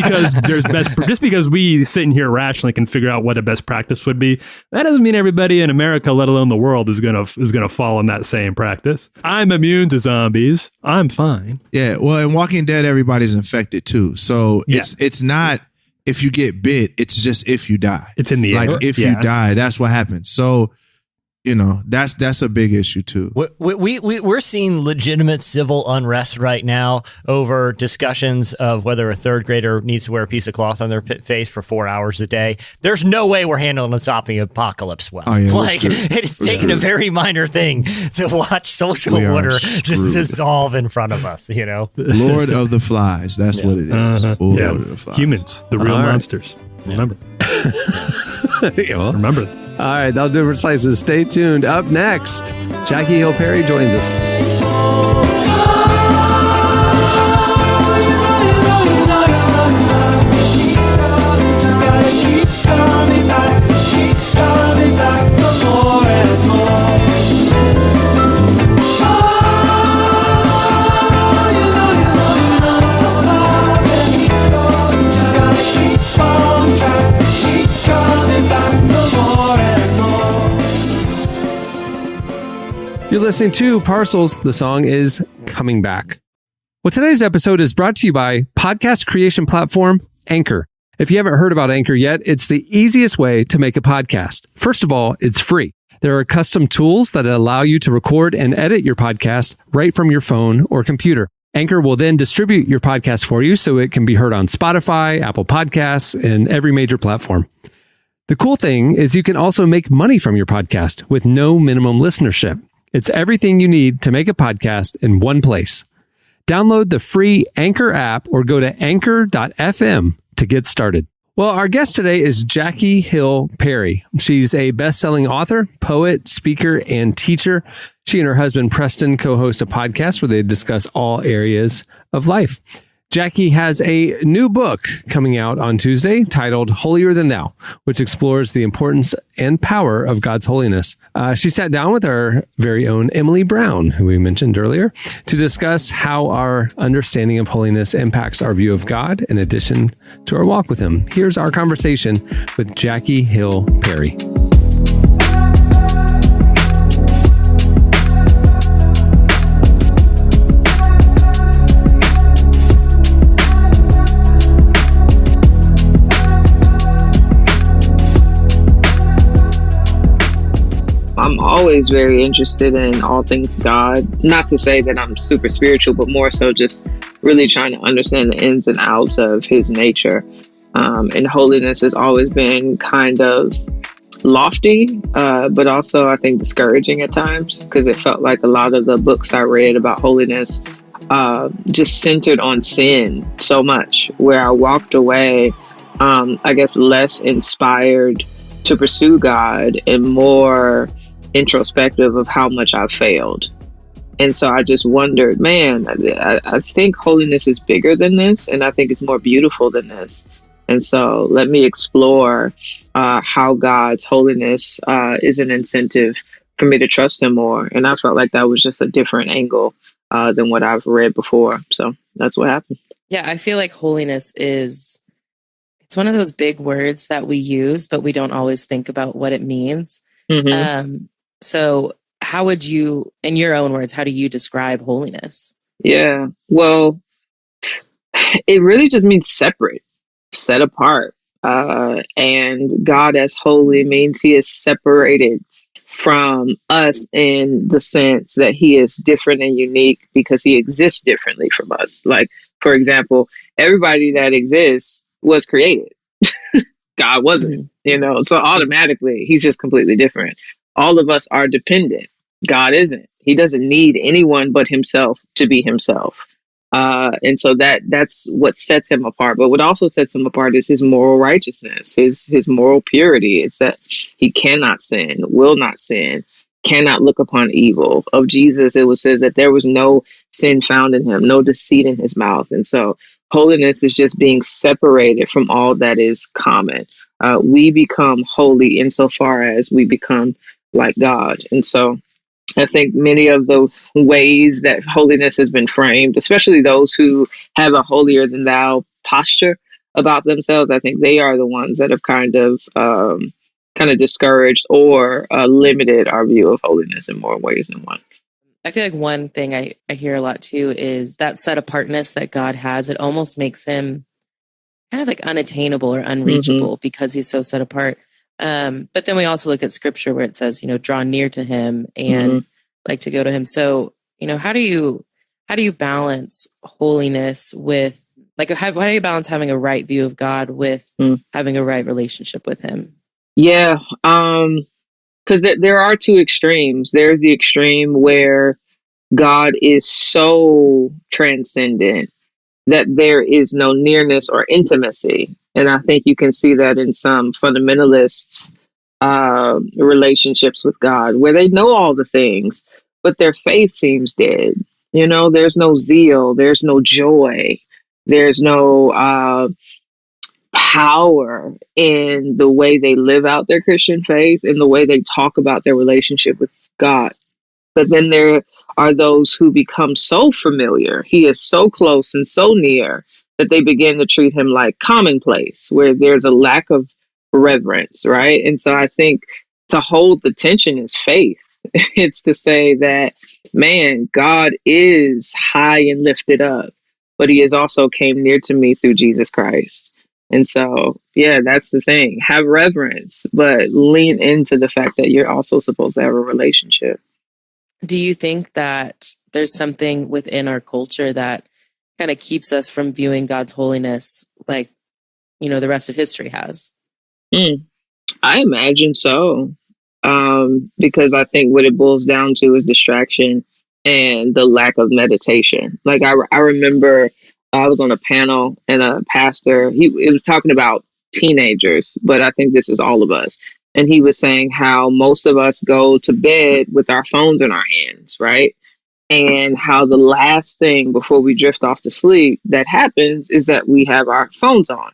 because we sitting here rationally can figure out what a best practice would be, that doesn't mean everybody in America, let alone the world, is gonna fall in that same practice. I'm immune to zombies. I'm fine. Yeah. Well, in Walking Dead, everybody's infected too. So it's not if you get bit. It's just if you die. It's in the air. Like if you die, that's what happens. So. That's a big issue too. We're seeing legitimate civil unrest right now over discussions of whether a third grader needs to wear a piece of cloth on their face for 4 hours a day. There's no way we're handling a zombie apocalypse well. Oh, yeah, it's taken a very minor thing to watch social order just dissolve in front of us. Lord of the Flies. That's what it is. Lord of the Flies. Humans, the real monsters. Remember. Remember. All right, that'll do it for Slices. Stay tuned. Up next, Jackie Hill Perry joins us. You're listening to Parcels. The song is Coming Back. Well, today's episode is brought to you by podcast creation platform Anchor. If you haven't heard about Anchor yet, it's the easiest way to make a podcast. First of all, it's free. There are custom tools that allow you to record and edit your podcast right from your phone or computer. Anchor will then distribute your podcast for you so it can be heard on Spotify, Apple Podcasts, and every major platform. The cool thing is you can also make money from your podcast with no minimum listenership. It's everything you need to make a podcast in one place. Download the free Anchor app or go to anchor.fm to get started. Well, our guest today is Jackie Hill Perry. She's a best-selling author, poet, speaker, and teacher. She and her husband, Preston, co-host a podcast where they discuss all areas of life. Jackie has a new book coming out on Tuesday titled Holier Than Thou, which explores the importance and power of God's holiness. She sat down with our very own Emily Brown, who we mentioned earlier, to discuss how our understanding of holiness impacts our view of God in addition to our walk with Him. Here's our conversation with Jackie Hill Perry. I'm always very interested in all things God. Not to say that I'm super spiritual, but more so just really trying to understand the ins and outs of His nature. And holiness has always been kind of lofty, but also I think discouraging at times, because it felt like a lot of the books I read about holiness just centered on sin so much, where I walked away, I guess, less inspired to pursue God and more introspective of how much I've failed. And so I just wondered, man, I think holiness is bigger than this, and I think it's more beautiful than this. And so let me explore how God's holiness is an incentive for me to trust Him more. And I felt like that was just a different angle than what I've read before. So that's what happened. Yeah, I feel like holiness it's one of those big words that we use, but we don't always think about what it means. Mm-hmm. So how would you, in your own words, how do you describe holiness? Yeah, well, it really just means separate, set apart. And God as holy means He is separated from us in the sense that He is different and unique because He exists differently from us. Like, for example, everybody that exists was created. God wasn't, so automatically He's just completely different. All of us are dependent. God isn't. He doesn't need anyone but Himself to be Himself. And so that's what sets Him apart. But what also sets Him apart is His moral righteousness, his moral purity. It's that He cannot sin, will not sin, cannot look upon evil. Of Jesus, it was said that there was no sin found in Him, no deceit in His mouth. And so holiness is just being separated from all that is common. We become holy insofar as we become like God. And so I think many of the ways that holiness has been framed, especially those who have a holier than thou posture about themselves, I think they are the ones that have kind of discouraged or limited our view of holiness in more ways than one. I feel like one thing I hear a lot too is that set apartness that God has. It almost makes Him kind of like unattainable or unreachable because He's so set apart. But then we also look at scripture where it says, draw near to Him and like to go to Him. So, how do you balance holiness with how do you balance having a right view of God with having a right relationship with Him? Yeah. Because there are two extremes. There's the extreme where God is so transcendent that there is no nearness or intimacy. And I think you can see that in some fundamentalists relationships with God, where they know all the things, but their faith seems dead. You know, there's no zeal, there's no joy, there's no power in the way they live out their Christian faith, in the way they talk about their relationship with God. But then there are those who become so familiar, he is so close and so near, that they begin to treat him like commonplace, where there's a lack of reverence, right? And so I think to hold the tension is faith. It's to say that, man, God is high and lifted up, but he has also came near to me through Jesus Christ. And so, yeah, that's the thing. Have reverence, but lean into the fact that you're also supposed to have a relationship. Do you think that there's something within our culture that kind of keeps us from viewing God's holiness like, you know, the rest of history has? I imagine so. Because I think what it boils down to is distraction and the lack of meditation. Like I remember I was on a panel and a pastor, it was talking about teenagers, but I think this is all of us. And he was saying how most of us go to bed with our phones in our hands, right? And how the last thing before we drift off to sleep that happens is that we have our phones on.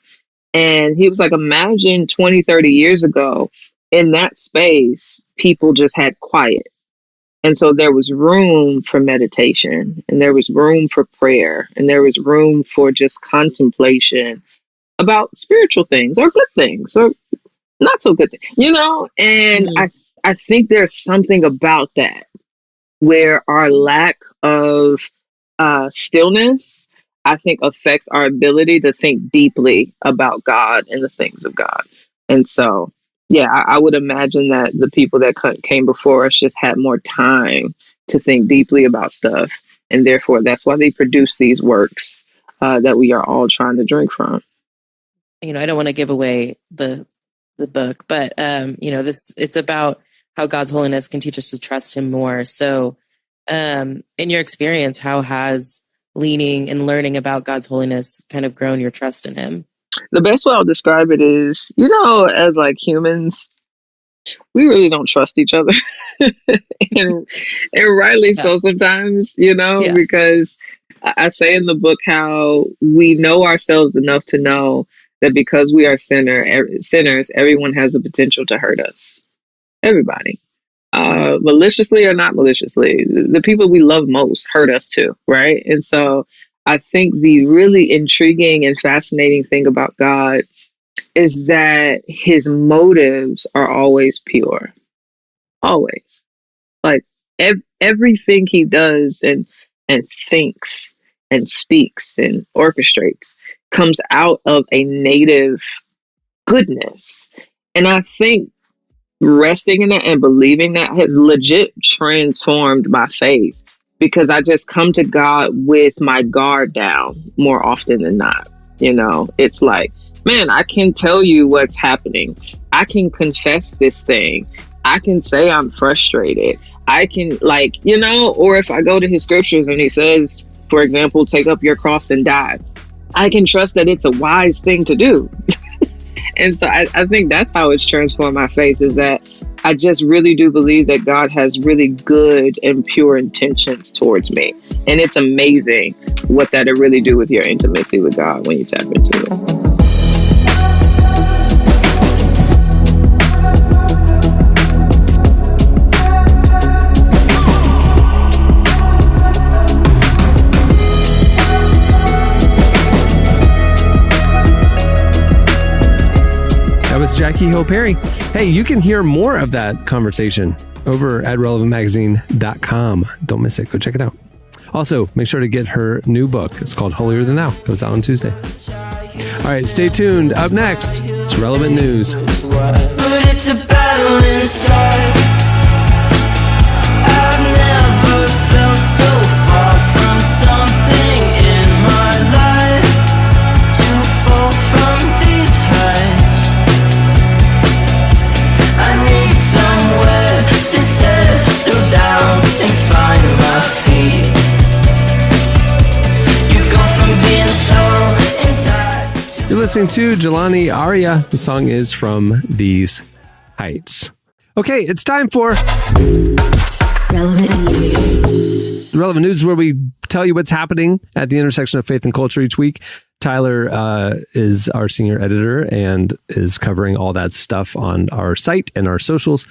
And he was like, imagine 20, 30 years ago, in that space, people just had quiet. And so there was room for meditation, and there was room for prayer, and there was room for just contemplation about spiritual things or good things or not so good things, you know? And I think there's something about that where our lack of stillness, I think, affects our ability to think deeply about God and the things of God. And so, yeah, I would imagine that the people that came before us just had more time to think deeply about stuff. And therefore, that's why they produce these works that we are all trying to drink from. You know, I don't want to give away the book, but, you know, it's about how God's holiness can teach us to trust him more. So in your experience, how has leaning and learning about God's holiness kind of grown your trust in him? The best way I'll describe it is, you know, as like humans, we really don't trust each other. and rightly so sometimes, you know, because I say in the book how we know ourselves enough to know that because we are sinners, everyone has the potential to hurt us. Everybody. Maliciously or not maliciously. The people we love most hurt us too, right? And so I think the really intriguing and fascinating thing about God is that his motives are always pure. Always. Like everything he does and thinks and speaks and orchestrates comes out of a native goodness. And I think resting in that and believing that has legit transformed my faith, because I just come to God with my guard down more often than not. You know, it's like, man, I can tell you what's happening. I can confess this thing. I can say I'm frustrated. I can, like, you know, or if I go to his scriptures and he says, for example, take up your cross and die, I can trust that it's a wise thing to do. And so I think that's how it's transformed my faith, is that I just really do believe that God has really good and pure intentions towards me. And it's amazing what that'll really do with your intimacy with God when you tap into it. That was Jackie Hill Perry. Hey, you can hear more of that conversation over at relevantmagazine.com. Don't miss it. Go check it out. Also, make sure to get her new book. It's called Holier Than Thou. Goes out on Tuesday. All right, stay tuned. Up next, it's Relevant News. But it's a battle inside. I've never felt so far from something in my life. To fall from these heights, I need somewhere to settle down and find my feet. You go from being so entitled. You're listening to Jelani Aria. The song is from These Heights. Okay, it's time for Relevant news. Relevant News, where we tell you what's happening at the intersection of faith and culture each week. Tyler is our senior editor and is covering all that stuff on our site and our socials.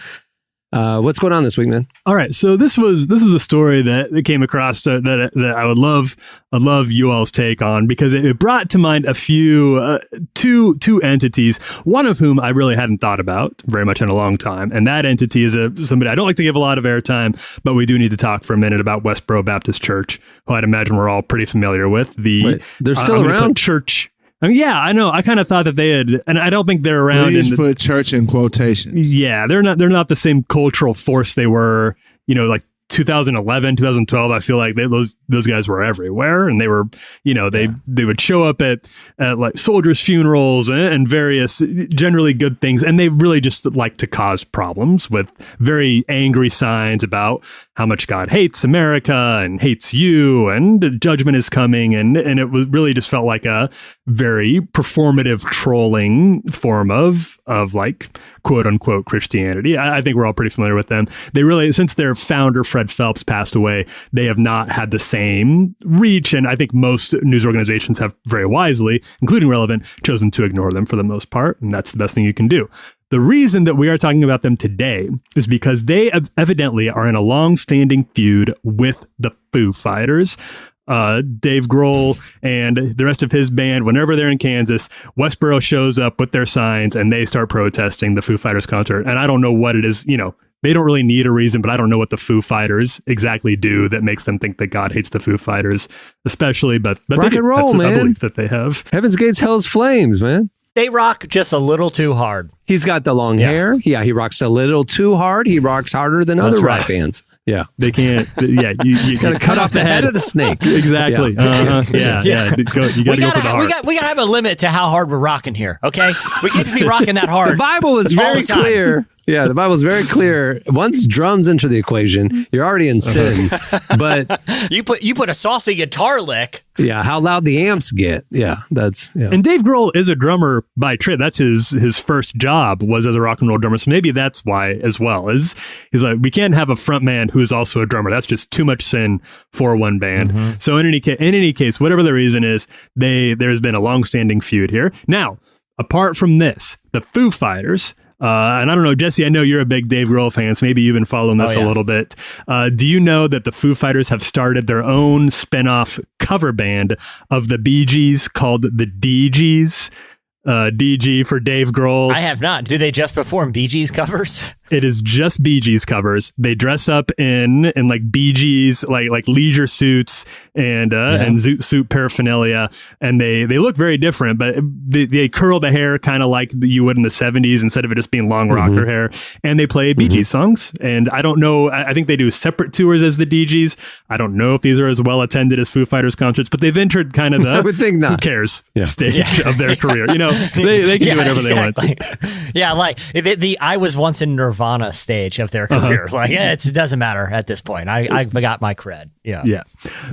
What's going on this week, man? All right, so this was a story that came across that I would love you all's take on, because it brought to mind a few two entities, one of whom I really hadn't thought about very much in a long time, and that entity is somebody I don't like to give a lot of airtime, but we do need to talk for a minute about Westboro Baptist Church, who I'd imagine we're all pretty familiar with. Wait, they're still around? Church. I mean, yeah, I know. I kind of thought that they had, and I don't think they're around. Please put church in quotations. Yeah, they're not the same cultural force they were, like 2011, 2012. I feel like those guys were everywhere, and they were, they would show up at like soldiers' funerals and various generally good things, and they really just like to cause problems with very angry signs about how much God hates America and hates you, and judgment is coming, and it was really just felt like a very performative trolling form of like quote unquote Christianity. I think we're all pretty familiar with them. They really, since their founder Fred Phelps passed away, they have not had the same reach, and I think most news organizations have very wisely, including Relevant, chosen to ignore them for the most part, and that's the best thing you can do. The reason that we are talking about them today is because they evidently are in a long-standing feud with the Foo Fighters. Dave Grohl and the rest of his band, whenever they're in Kansas, Westboro shows up with their signs and they start protesting the Foo Fighters concert. And I don't know what it is, they don't really need a reason, but I don't know what the Foo Fighters exactly do that makes them think that God hates the Foo Fighters, especially, but rock and roll, that's man. a belief that they have. Heaven's Gates, Hell's Flames, man. They rock just a little too hard. He's got the long hair. Yeah, he rocks a little too hard. He rocks harder than other rock bands. Yeah. They can't. Yeah, you got to cut off the head of the snake. Exactly. Yeah. You got to go for the heart. We got to have a limit to how hard we're rocking here, okay? We can't just be rocking that hard. The Bible was very clear. Yeah, the Bible's very clear. Once drums enter the equation, you're already in sin. But you put a saucy guitar lick. Yeah, how loud the amps get. Yeah, that's. Yeah. And Dave Grohl is a drummer by trade. That's his first job was as a rock and roll drummer. So maybe that's why as well. He's like, we can't have a front man who is also a drummer. That's just too much sin for one band. Mm-hmm. So in any case, whatever the reason is, there's been a long-standing feud here. Now, apart from this, the Foo Fighters. And I don't know, Jesse, I know you're a big Dave Grohl fan, so maybe you've been following this a little bit. Do you know that the Foo Fighters have started their own spin-off cover band of the Bee Gees called the DGs? DG for Dave Grohl. I have not. Do they just perform Bee Gees covers? It is just Bee Gees covers. They dress up in like Bee Gees, like leisure suits and suit paraphernalia, and they look very different. But they curl the hair kind of like you would in the 70s instead of it just being long rocker hair. And they play Bee Gees songs. And I don't know. I think they do separate tours as the DGs. I don't know if these are as well attended as Foo Fighters concerts, but they've entered kind of the I would think not. Who cares stage of their career. They can do whatever they want. Yeah, like the I was once in Nirvana stage of their career. Like it doesn't matter at this point. I got my cred. Yeah. Yep.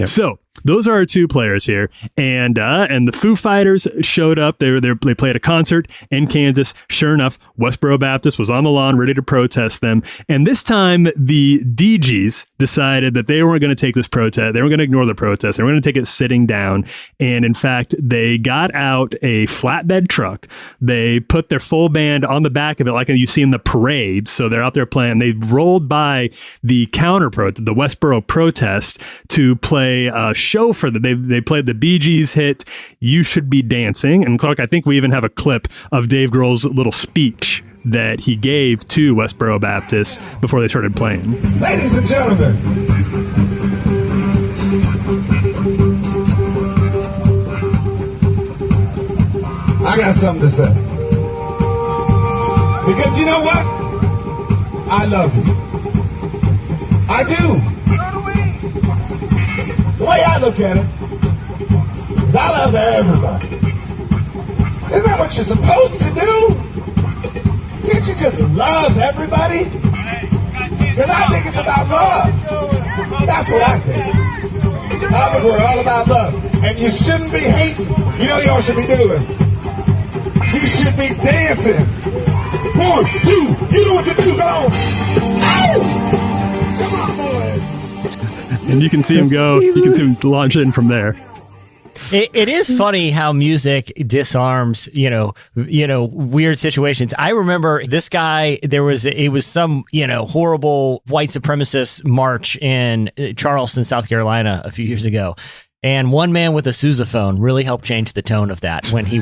So those are our two players here, and the Foo Fighters showed up. They played a concert in Kansas. Sure enough, Westboro Baptist was on the lawn, ready to protest them. And this time, the DGs decided that they weren't going to take this protest. They were going to ignore the protest. They were going to take it sitting down. And in fact, they got out a flatbed truck. They put their full band on the back of it, like you see in the parade. So they're out there playing. They rolled by the the Westboro protest to play a show for them. They played the Bee Gees hit "You Should Be Dancing," and Clark, I think we even have a clip of Dave Grohl's little speech that he gave to Westboro Baptist before they started playing. Ladies and gentlemen, I got something to say. Because you know what? I love you. I do. The way I look at it is I love everybody. Isn't that what you're supposed to do? Can't you just love everybody? Because I think it's about love. That's what I think. I think we're all about love. And you shouldn't be hating. You know what y'all should be doing? You should be dancing. 1, 2, you know what to do, go on. Ow! Come on, boys. And you can see him go. You can see him launch in from there. It is funny how music disarms, weird situations. I remember this guy, it was some, horrible white supremacist march in Charleston, South Carolina a few years ago. And one man with a sousaphone really helped change the tone of that. When he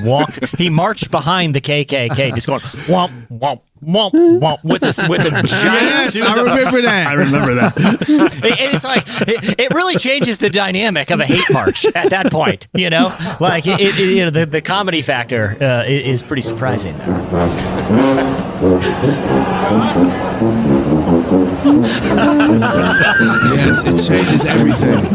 marched behind the KKK, just going womp womp womp womp with a giant. Yes, I remember that. I remember that. And it's like it really changes the dynamic of a hate march at that point. Like the comedy factor is pretty surprising. Yes, it changes everything.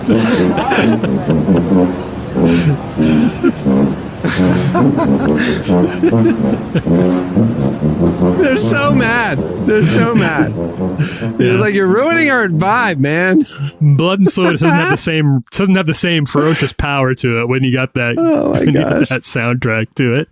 They're so mad. It's like you're ruining our vibe, man. Blood and Soil doesn't have the same ferocious power to it when you got that. Oh my gosh. That soundtrack to it.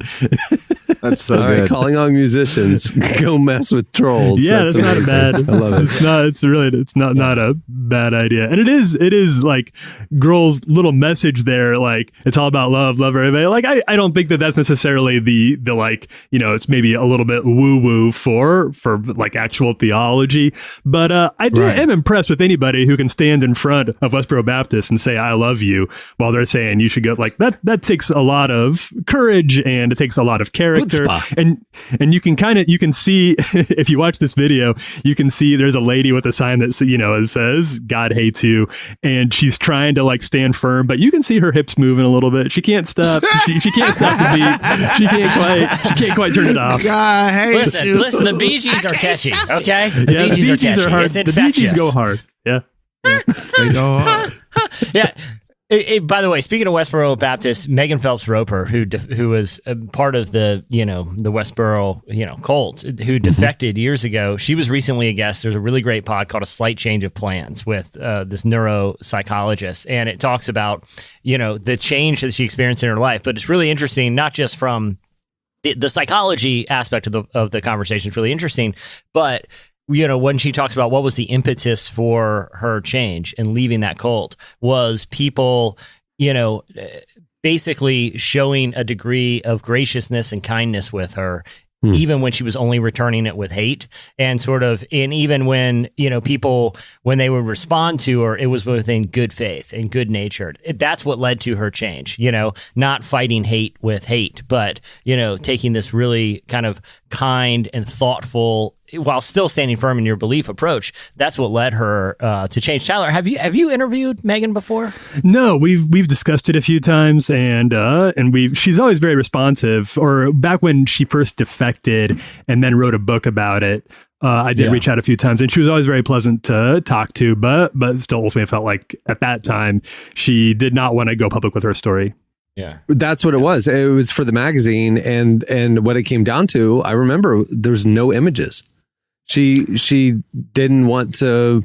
That's so All good. right, calling on musicians, go mess with trolls. Yeah, that's not a bad. I love it. It's not a bad idea, and it is like Grohl's little message there. Like it's all about love everybody. Like I don't think that's necessarily the like it's maybe a little bit woo woo for like actual theology, but I am impressed with anybody who can stand in front of Westboro Baptist and say I love you while they're saying you should go. Like that takes a lot of courage and it takes a lot of character. And you can see if you watch this video, you can see there's a lady with a sign that it says God hates you, and she's trying to like stand firm, but you can see her hips moving a little bit. She can't stop. She can't stop the beat. She can't quite turn it off. God hates you. Listen, the Bee Gees are catchy. Okay, the Yeah, Bee Gees are catchy. hard. It's The Bee infectious. Gees go hard. Yeah. They go hard. Yeah. By the way, speaking of Westboro Baptist, Megan Phelps Roper, who was a part of the the Westboro cult, who defected years ago, she was recently a guest. There's a really great pod called A Slight Change of Plans with this neuropsychologist, and it talks about the change that she experienced in her life. But it's really interesting, not just from the psychology aspect of the conversation. It's really interesting, but when she talks about what was the impetus for her change and leaving that cult was people, basically showing a degree of graciousness and kindness with her, even when she was only returning it with hate, and even when, people, when they would respond to her, it was within good faith and good natured. That's what led to her change, not fighting hate with hate, but, taking this really kind of kind and thoughtful, while still standing firm in your belief approach. That's what led her to change. Tyler, have you interviewed Megan before? No, we've discussed it a few times, and she's always very responsive. Or back when she first defected and then wrote a book about it, I did reach out a few times, and she was always very pleasant to talk to. But still, ultimately, I felt like at that time she did not want to go public with her story. Yeah, that's what it was. It was for the magazine, and what it came down to, I remember there's no images. She didn't want to,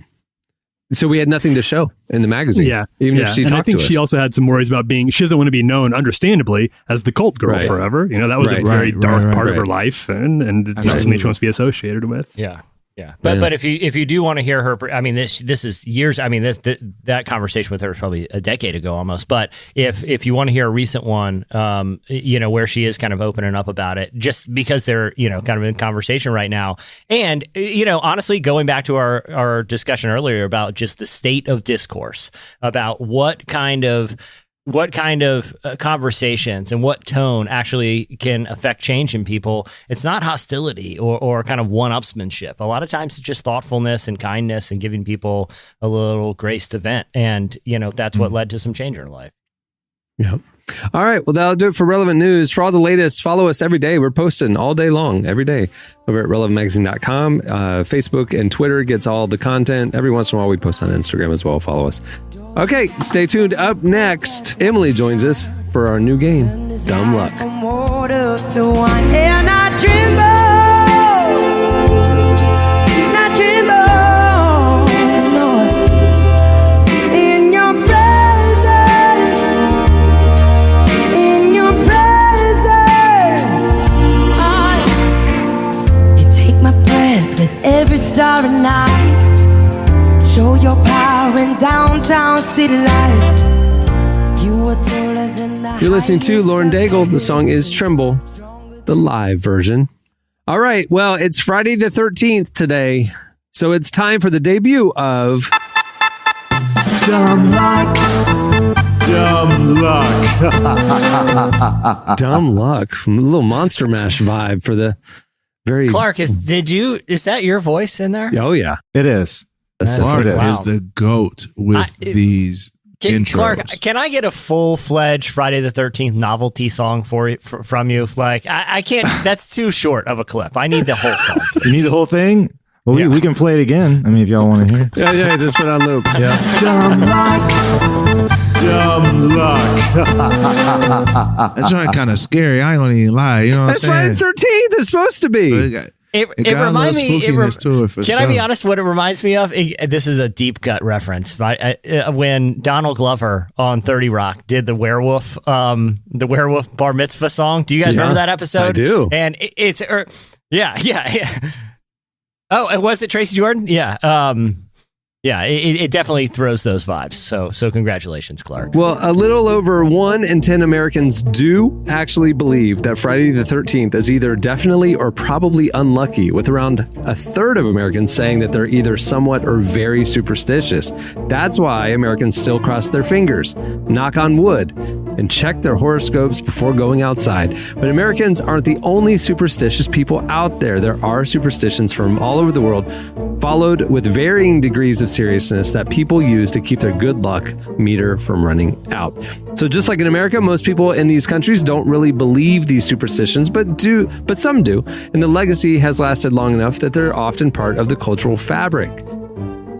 so we had nothing to show in the magazine. Yeah, even if she talked to us. I think she also had some worries about she doesn't want to be known, understandably, as the cult girl forever. That was a very dark part of her life, and not something she wants to be associated with. Yeah. Yeah, but if you do want to hear her, I mean, this is years. I mean, that conversation with her was probably a decade ago almost. But if you want to hear a recent one, where she is kind of opening up about it, just because they're kind of in conversation right now, and honestly, going back to our discussion earlier about just the state of discourse about what kind of conversations and what tone actually can affect change in people. It's not hostility or kind of one-upsmanship. A lot of times it's just thoughtfulness and kindness and giving people a little grace to vent. And, that's what led to some change in her life. Yeah. All right. Well, that'll do it for Relevant News. For all the latest, follow us every day. We're posting all day long, every day, over at relevantmagazine.com. Facebook and Twitter gets all the content. Every once in a while, we post on Instagram as well. Follow us. Okay, stay tuned. Up next, Emily joins us for our new game, Dumb Luck. city light. You were taller than the You're listening to Lauren Daigle. The song is Tremble, the live version. All right. Well, it's Friday the 13th today. So it's time for the debut of Dumb luck. Dumb luck. Dumb Luck. A little Monster Mash vibe for the very... Clark, is that your voice in there? Oh, yeah. It is. Clark it is the GOAT with these intros. Clark, can I get a full-fledged Friday the 13th novelty song from you? Like, I can't. That's too short of a clip. I need the whole song. You need the whole thing? Well, we can play it again. I mean, if y'all want to hear. Yeah, just put it on loop. Yeah. Dumb luck. Dumb luck. That joint kind of scary. I ain't gonna even lie. You know what I'm saying? That's Friday the 13th. It's supposed to be. It reminds me. Can I be sure. honest? What it reminds me of? This is a deep gut reference. When Donald Glover on 30 Rock did the werewolf bar mitzvah song. Do you guys remember that episode? I do. And it's yeah. Oh, was it Tracy Jordan? Yeah. It definitely throws those vibes. So congratulations, Clark. Well, a little over 1 in 10 Americans do actually believe that Friday the 13th is either definitely or probably unlucky, with around a third of Americans saying that they're either somewhat or very superstitious. That's why Americans still cross their fingers, knock on wood, and check their horoscopes before going outside. But Americans aren't the only superstitious people out there. There are superstitions from all over the world, followed with varying degrees of seriousness, that people use to keep their good luck meter from running out. So just like in America, most people in these countries don't really believe these superstitions, but some do. And the legacy has lasted long enough that they're often part of the cultural fabric.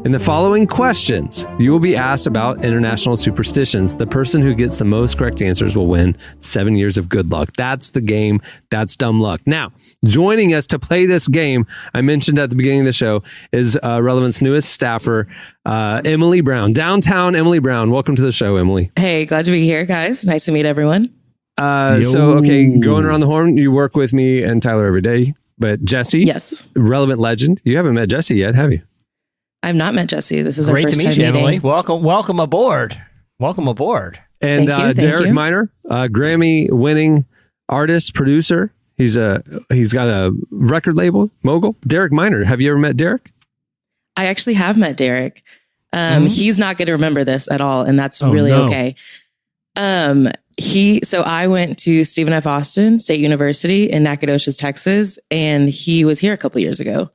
In the following questions, you will be asked about international superstitions. The person who gets the most correct answers will win 7 years of good luck. That's the game. That's Dumb Luck. Now, joining us to play this game, I mentioned at the beginning of the show, is Relevant's newest staffer, Emily Brown. Downtown Emily Brown. Welcome to the show, Emily. Hey, glad to be here, guys. Nice to meet everyone. Going around the horn, you work with me and Tyler every day. But Jesse, yes, Relevant legend. You haven't met Jesse yet, have you? I've not met Jesse. This is great our first to meet time you, meeting. Emily. Welcome aboard. Welcome aboard. And Thank you. Derek Miner, Grammy-winning artist, producer. He's got a record label, mogul. Derek Miner. Have you ever met Derek? I actually have met Derek. He's not going to remember this at all, and that's really okay. So I went to Stephen F. Austin State University in Nacogdoches, Texas, and he was here a couple years ago.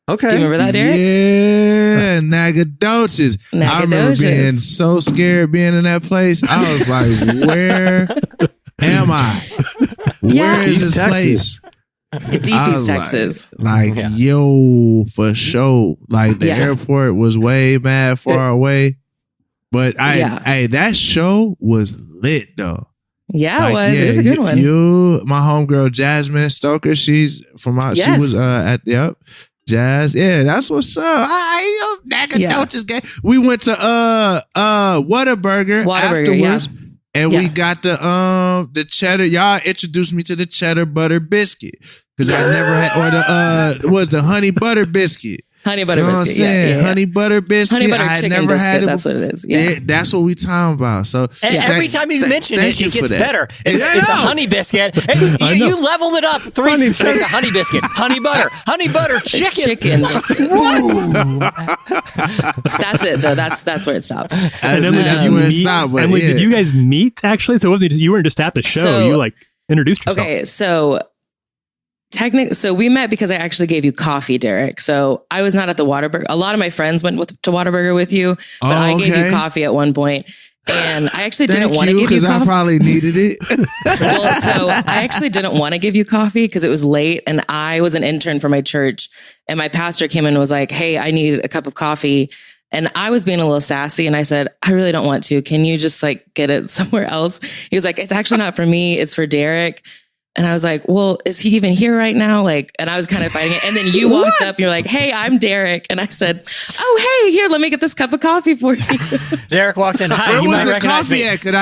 Okay. Do you remember that, Derek? Yeah, Nacogdoches. I remember being so scared being in that place. I was like, where am I? Where is this place? Deep East Texas. Yo, for sure. Like the airport was way mad far away. But that show was lit though. Yeah, it was. It was a good one. My homegirl Jasmine Stoker, she's from out. She was at Jazz. Yeah, that's what's up. Nacogdoches game. We went to Whataburger afterwards. Yeah. And we got the cheddar. Y'all introduced me to the cheddar butter biscuit. Because I never had, or the honey butter biscuit. Honey butter biscuit. What I'm saying? Honey butter biscuit. Honey butter I had chicken never biscuit. had it. That's what it is. Yeah. That's what we talking about. So every time you mention it, it gets better. It's a honey biscuit. You leveled it up 3 times. It's a honey biscuit. Honey butter chicken. That's it though. That's where it stops. And Emily, did you guys meet actually? So it wasn't you weren't just at the show. You like introduced yourself. Okay, so we met because I actually gave you coffee, Derek. So I was not at the Whataburger. A lot of my friends went to Whataburger with you, but I gave you coffee at one point. And I actually didn't want to give you coffee. Because I probably needed it. Well, so I actually didn't want to give you coffee because it was late and I was an intern for my church. And my pastor came in and was like, hey, I need a cup of coffee. And I was being a little sassy and I said, I really don't want to. Can you just get it somewhere else? He was like, it's actually not for me. It's for Derek. And I was like, well, is he even here right now? And I was kind of fighting it. And then you walked up, you're like, hey, I'm Derek. And I said, oh, hey, here, let me get this cup of coffee for you. Derek walks in. Hi, Where was the coffee at? It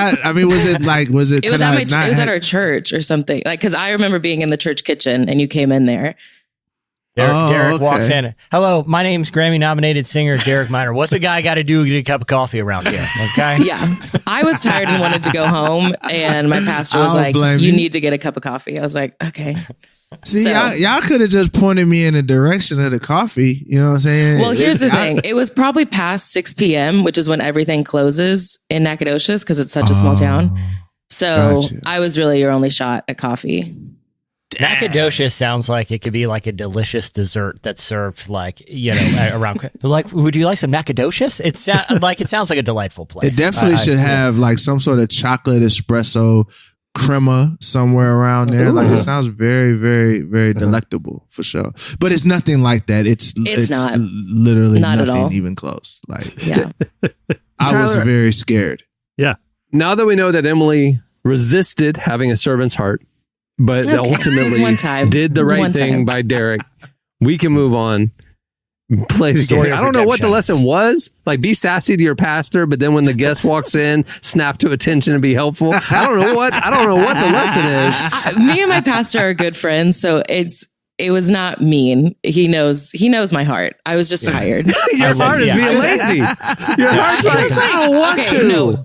was at our church or something. Because I remember being in the church kitchen and you came in there. Derek walks in. Hello, my name's Grammy-nominated singer Derek Minor. What's a guy got to do to get a cup of coffee around here? Okay. Yeah. I was tired and wanted to go home, and my pastor was like, you need to get a cup of coffee. I was like, okay. See, y'all could have just pointed me in the direction of the coffee. You know what I'm saying? Well, here's the thing. It was probably past 6 p.m., which is when everything closes in Nacogdoches because it's such a small town. So gotcha. I was really your only shot at coffee. Nacogdoches sounds like it could be like a delicious dessert that's served like, around. Like, would you like some Nacogdoches? It sounds like a delightful place. It definitely should have like some sort of chocolate espresso crema somewhere around there. Ooh. Like it sounds very, very, very delectable for sure. But it's nothing like that. It's not literally not nothing even close. Like I was very scared. Yeah. Now that we know that Emily resisted having a servant's heart, but ultimately did the right thing by Derek, we can move on. Play the game. I don't know what the lesson was. Like, be sassy to your pastor, but then when the guest walks in, snap to attention and be helpful. I don't know what the lesson is. Me and my pastor are good friends, so it was not mean. He knows my heart. I was just tired. Your heart is being lazy. Your heart's like, I don't want to. No.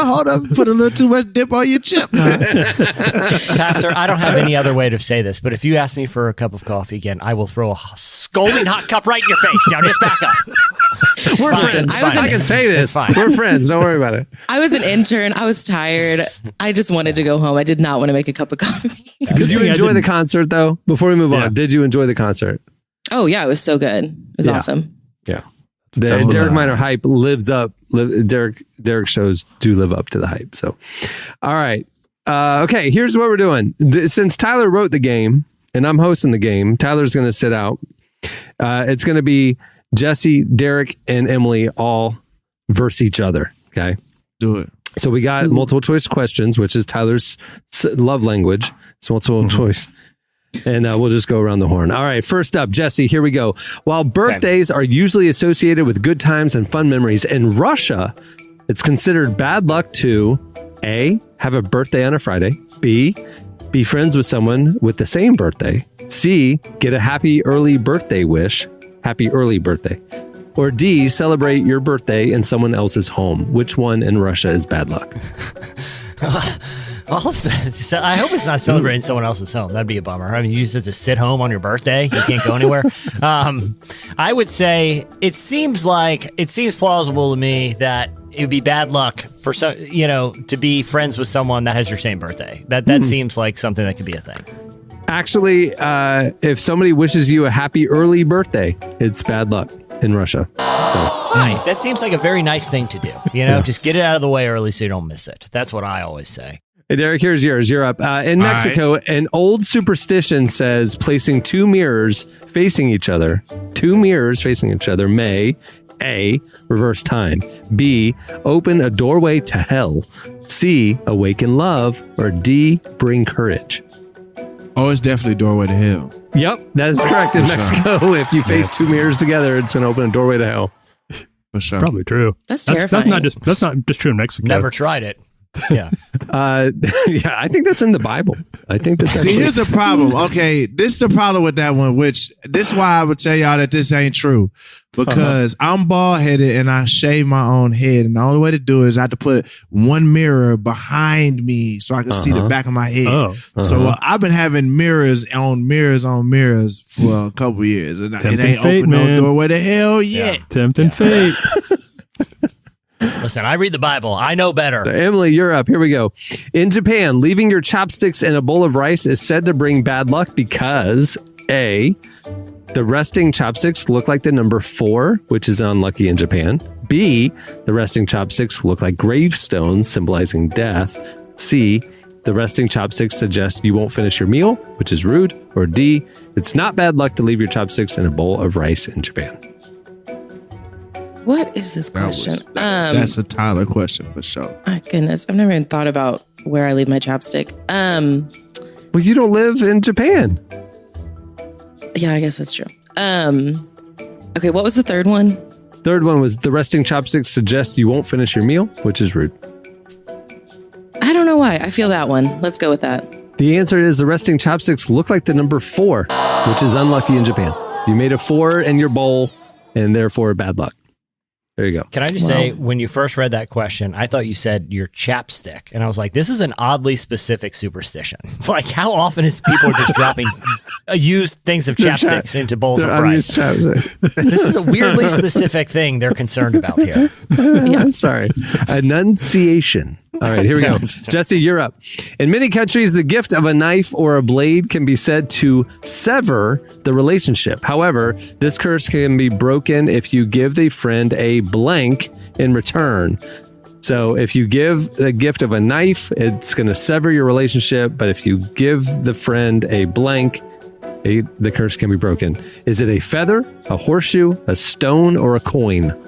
Hold on. Put a little too much dip on your chip. Pastor, I don't have any other way to say this, but if you ask me for a cup of coffee again, I will throw a scalding hot cup right in your face. Now just back up. We're friends. I can say this. We're friends. Don't worry about it. I was an intern. I was tired. I just wanted to go home. I did not want to make a cup of coffee. Did you enjoy the concert, though? Before we move on, did you enjoy the concert? Oh, yeah. It was so good. It was awesome. Yeah. The Derek Minor hype lives up. Derek shows do live up to the hype. So, all right. Okay, here's what we're doing. Since Tyler wrote the game and I'm hosting the game, Tyler's going to sit out. It's going to be Jesse, Derek, and Emily all verse each other. Okay. Do it. So we got multiple choice questions, which is Tyler's love language. It's multiple choice. And we'll just go around the horn. All right. First up, Jesse, here we go. While birthdays are usually associated with good times and fun memories, in Russia, it's considered bad luck to A, have a birthday on a Friday, B, be friends with someone with the same birthday, C, get a happy early birthday wish, happy early birthday, or D, celebrate your birthday in someone else's home. Which one in Russia is bad luck? All of this. I hope it's not celebrating someone else's home. That'd be a bummer. I mean, you just have to sit home on your birthday. You can't go anywhere. I would say it seems plausible to me that it would be bad luck for to be friends with someone that has your same birthday. That seems like something that could be a thing. Actually, if somebody wishes you a happy early birthday, it's bad luck in Russia. Right. That seems like a very nice thing to do. Just get it out of the way early so you don't miss it. That's what I always say. Hey, Derek, here's yours. You're up. In Mexico, an old superstition says placing two mirrors facing each other may A, reverse time, B, open a doorway to hell, C, awaken love, or D, bring courage. Oh, it's definitely doorway to hell. Yep, that is correct in Mexico. If you face two mirrors together, it's going to open a doorway to hell. For sure. Probably true. That's terrifying. That's not just true in Mexico. Never tried it. Yeah. I think that's in the Bible. I think that's See, here's the problem. Okay, this is the problem with that one, which this is why I would tell y'all that this ain't true. Because I'm bald headed and I shave my own head. And the only way to do it is I have to put one mirror behind me so I can see the back of my head. So I've been having mirrors on mirrors for a couple years. And it ain't opened no doorway to hell yet. Tempting fate. Listen, I read the Bible. I know better. So, Emily, you're up. Here we go. In Japan, leaving your chopsticks in a bowl of rice is said to bring bad luck because A, the resting chopsticks look like the number 4, which is unlucky in Japan. B, the resting chopsticks look like gravestones symbolizing death. C, the resting chopsticks suggest you won't finish your meal, which is rude. Or D, it's not bad luck to leave your chopsticks in a bowl of rice in Japan. What is this question? That's a Tyler question for sure. My goodness. I've never even thought about where I leave my chopstick. Well, you don't live in Japan. Yeah, I guess that's true. Okay, what was the third one? Third one was the resting chopsticks suggest you won't finish your meal, which is rude. I don't know why. I feel that one. Let's go with that. The answer is the resting chopsticks look like the number 4, which is unlucky in Japan. You made a 4 in your bowl, and therefore bad luck. There you go. Can I just say, when you first read that question, I thought you said your chapstick. And I was like, this is an oddly specific superstition. Like, how often is people just dropping used things of chapsticks into bowls of rice? This is a weirdly specific thing they're concerned about here. Yeah, I'm sorry. Enunciation. All right, here we go. Jesse, you're up. In many countries, the gift of a knife or a blade can be said to sever the relationship. However, this curse can be broken if you give the friend a blank in return. So if you give the gift of a knife, it's going to sever your relationship. But if you give the friend a blank, the curse can be broken. Is it a feather, a horseshoe, a stone, or a coin?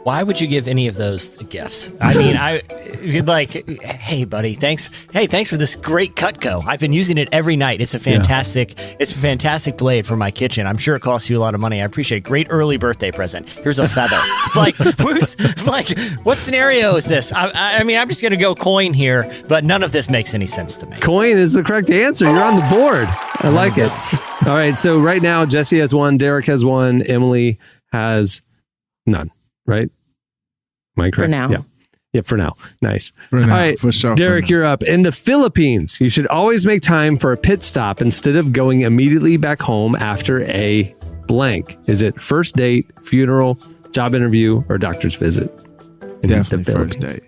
Why would you give any of those gifts? I mean, you'd like, hey, buddy, thanks for this great Cutco. I've been using it every night. It's a fantastic fantastic blade for my kitchen. I'm sure it costs you a lot of money. I appreciate it. Great early birthday present. Here's a feather. What scenario is this? I mean, I'm just going to go coin here, but none of this makes any sense to me. Coin is the correct answer. You're on the board. I like it. All right. So right now, Jesse has 1, Derek has 1, Emily has none. Right? Am I correct? For now. Yeah. Yeah, for now. Nice. For All now, right, for sure. Derek, you're up. In the Philippines, you should always make time for a pit stop instead of going immediately back home after a blank. Is it first date, funeral, job interview, or doctor's visit? Definitely first date.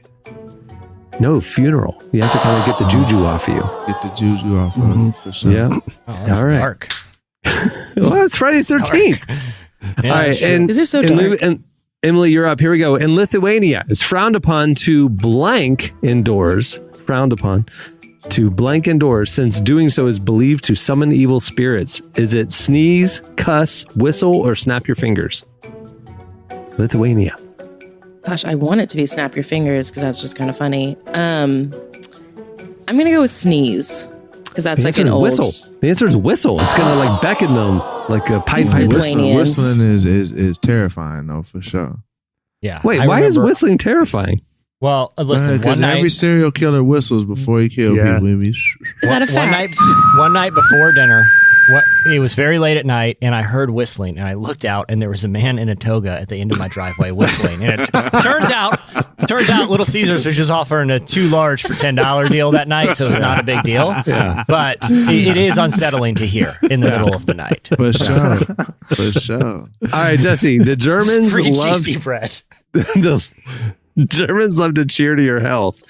No, funeral. You have to kind of get the juju off of you. Get the juju off of you, for sure. Yeah. Oh, that's all right. dark. Well, it's Friday the 13th. Yeah, all right. And, these are so dark. and Emily, you're up. Here we go. In Lithuania, it's frowned upon to blank indoors. Frowned upon to blank indoors, since doing so is believed to summon evil spirits. Is it sneeze, cuss, whistle, or snap your fingers? Lithuania. Gosh, I want it to be snap your fingers because that's just kind of funny. I'm going to go with sneeze because that's like an old... whistle. The answer is whistle. It's going to like beckon them like a pipe. Whistling is terrifying though, for sure. Yeah. Wait, why is whistling terrifying? Well, listen, because every serial killer whistles before he kills people. Is that a fact? One night before dinner, it was very late at night, and I heard whistling, and I looked out, and there was a man in a toga at the end of my driveway whistling. And it turns out, Little Caesars was just offering a 2 large for $10 deal that night, so it's not a big deal. Yeah. But it is unsettling to hear in the middle of the night. For sure, for sure. All right, Jesse. The Germans Free love cheesy bread. the Germans love to cheer to your health,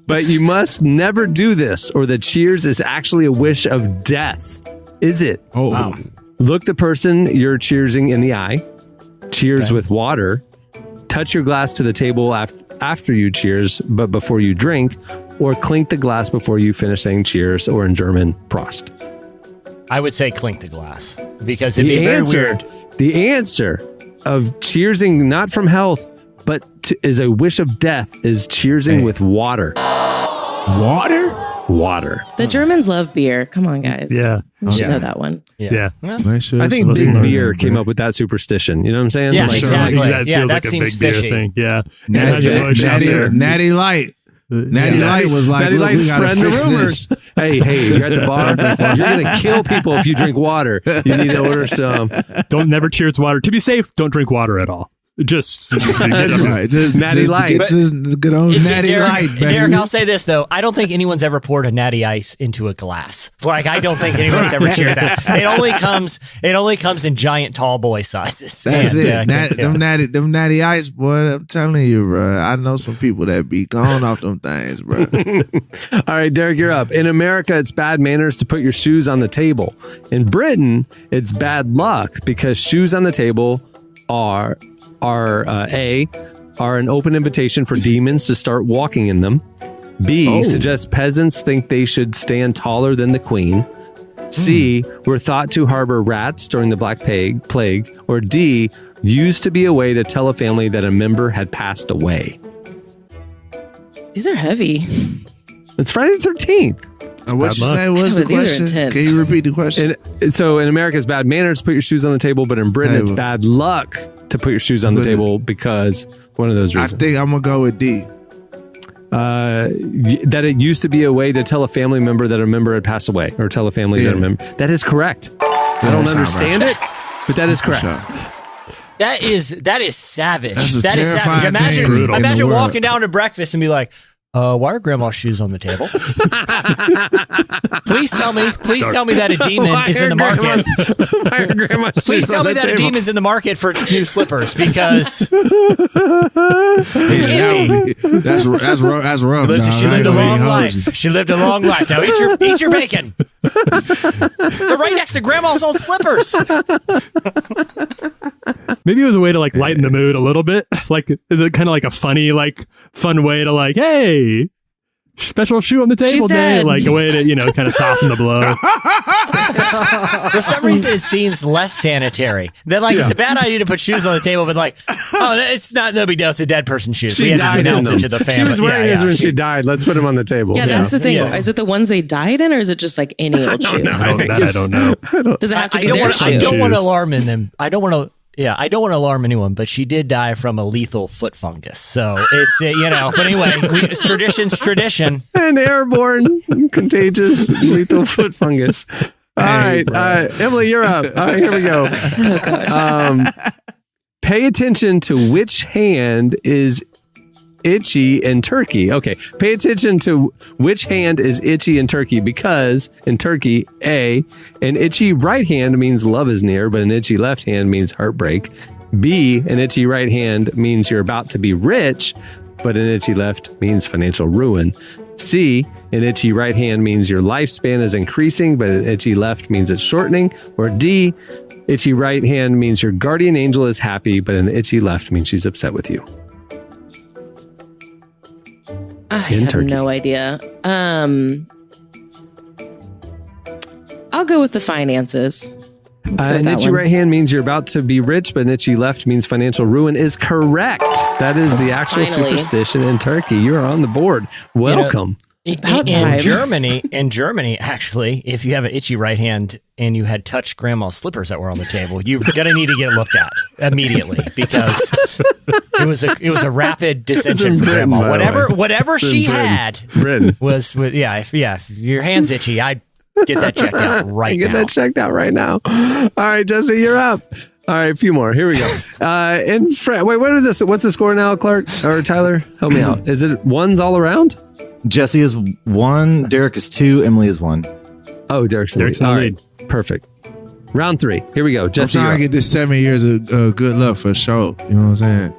but you must never do this, or the cheers is actually a wish of death. Is it? Oh, wow. Look the person you're cheersing in the eye, cheers with water, touch your glass to the table after you cheers, but before you drink, or clink the glass before you finish saying cheers, or in German, Prost. I would say clink the glass because it'd be very weird. The answer of cheersing not from health, but is a wish of death is cheersing with water. Water. The Germans love beer. Come on, guys. Yeah. You should know that one. Yeah. I think Big Beer came up with that superstition. You know what I'm saying? Yeah, Like, exactly. That Yeah, feels that like a seems big beer fishy. thing. Yeah. Natty Light. Natty Light was like, Natty look, Light we gotta spreading the fix rumors. this. Hey, you're at the bar. You're going to kill people if you drink water. You need to order some. Don't never cheers water. To be safe, don't drink water at all. Just Natty Light. Get this good old Natty Light, baby. Derek, I'll say this though. I don't think anyone's ever poured a Natty Ice into a glass. Like, I don't think anyone's ever cheered that. It only comes in giant tall boy sizes. That's And, it. Them natty Ice, boy. I'm telling you, bro. I know some people that be gone off them things, bro. All right, Derek, you're up. In America, it's bad manners to put your shoes on the table. In Britain, it's bad luck because shoes on the table are an open invitation for demons to start walking in them. B, suggest peasants think they should stand taller than the queen. C, were thought to harbor rats during the Black Plague. Or D, used to be a way to tell a family that a member had passed away. These are heavy. It's Friday the 13th. What you say was the question? Can you repeat the question? So in America, it's bad manners to put your shoes on the table, but in Britain, it's bad luck to put your shoes on the table because one of those reasons. I think I'm going to go with D. that it used to be a way to tell a family member that a member had passed away, or tell a family that a member. That is correct. I don't understand it, but that is correct. That is savage. That is savage. Imagine walking down to breakfast and be like, why are grandma's shoes on the table? Please tell me that a demon is in the market. Why are grandma's shoes Please tell on me the that a table? demon's in the market for new slippers because That's rough. she lived a long life. She lived a long life. Now eat your bacon. They're right next to grandma's old slippers. Maybe it was a way to like lighten the mood a little bit. Like, is it kind of like a funny, like fun way to like, hey, special shoe on the table day, like a way to, kind of soften the blow. For some reason, it seems less sanitary. That it's a bad idea to put shoes on the table, but it's not no big deal. It's a dead person's shoes. She died in them. To the family. She was wearing these when she died. Let's put them on the table. Yeah, that's the thing. Is it the ones they died in, or is it just like any old shoe? I don't know. Does it have to be their shoe? I don't want to alarm them. I don't want to alarm anyone, but she did die from a lethal foot fungus. So it's, but anyway, tradition's tradition. An airborne, contagious, lethal foot fungus. All right, Emily, you're up. All right, here we go. Oh, gosh. Pay attention to which hand is itchy in turkey. Okay, pay attention to which hand is itchy in turkey, because in turkey, A, an itchy right hand means love is near, but an itchy left hand means heartbreak. B, an itchy right hand means you're about to be rich, but an itchy left means financial ruin. C, an itchy right hand means your lifespan is increasing, but an itchy left means it's shortening. Or D, itchy right hand means your guardian angel is happy, but an itchy left means she's upset with you. I have no idea. I'll go with the finances. An itchy right hand means you're about to be rich, but an itchy left means financial ruin is correct. That is the actual superstition in Turkey. You are on the board. Welcome. In Germany, actually, if you have an itchy right hand and you had touched grandma's slippers that were on the table, you're gonna need to get looked at immediely, because it was a rapid dissension for grandma. Whatever she had was if your hand's itchy, I'd get that checked out right now. Get that checked out right now. All right, Jesse, you're up. All right, a few more. Here we go. What's the score now, Clark or Tyler? Help me out. Is it ones all around? Jesse is 1, Derek is 2, Emily is 1. Oh, Derek's in the lead. All right, perfect. Round 3. Here we go. Jesse, I'm trying to get this 7 years of good luck for sure. You know what I'm saying?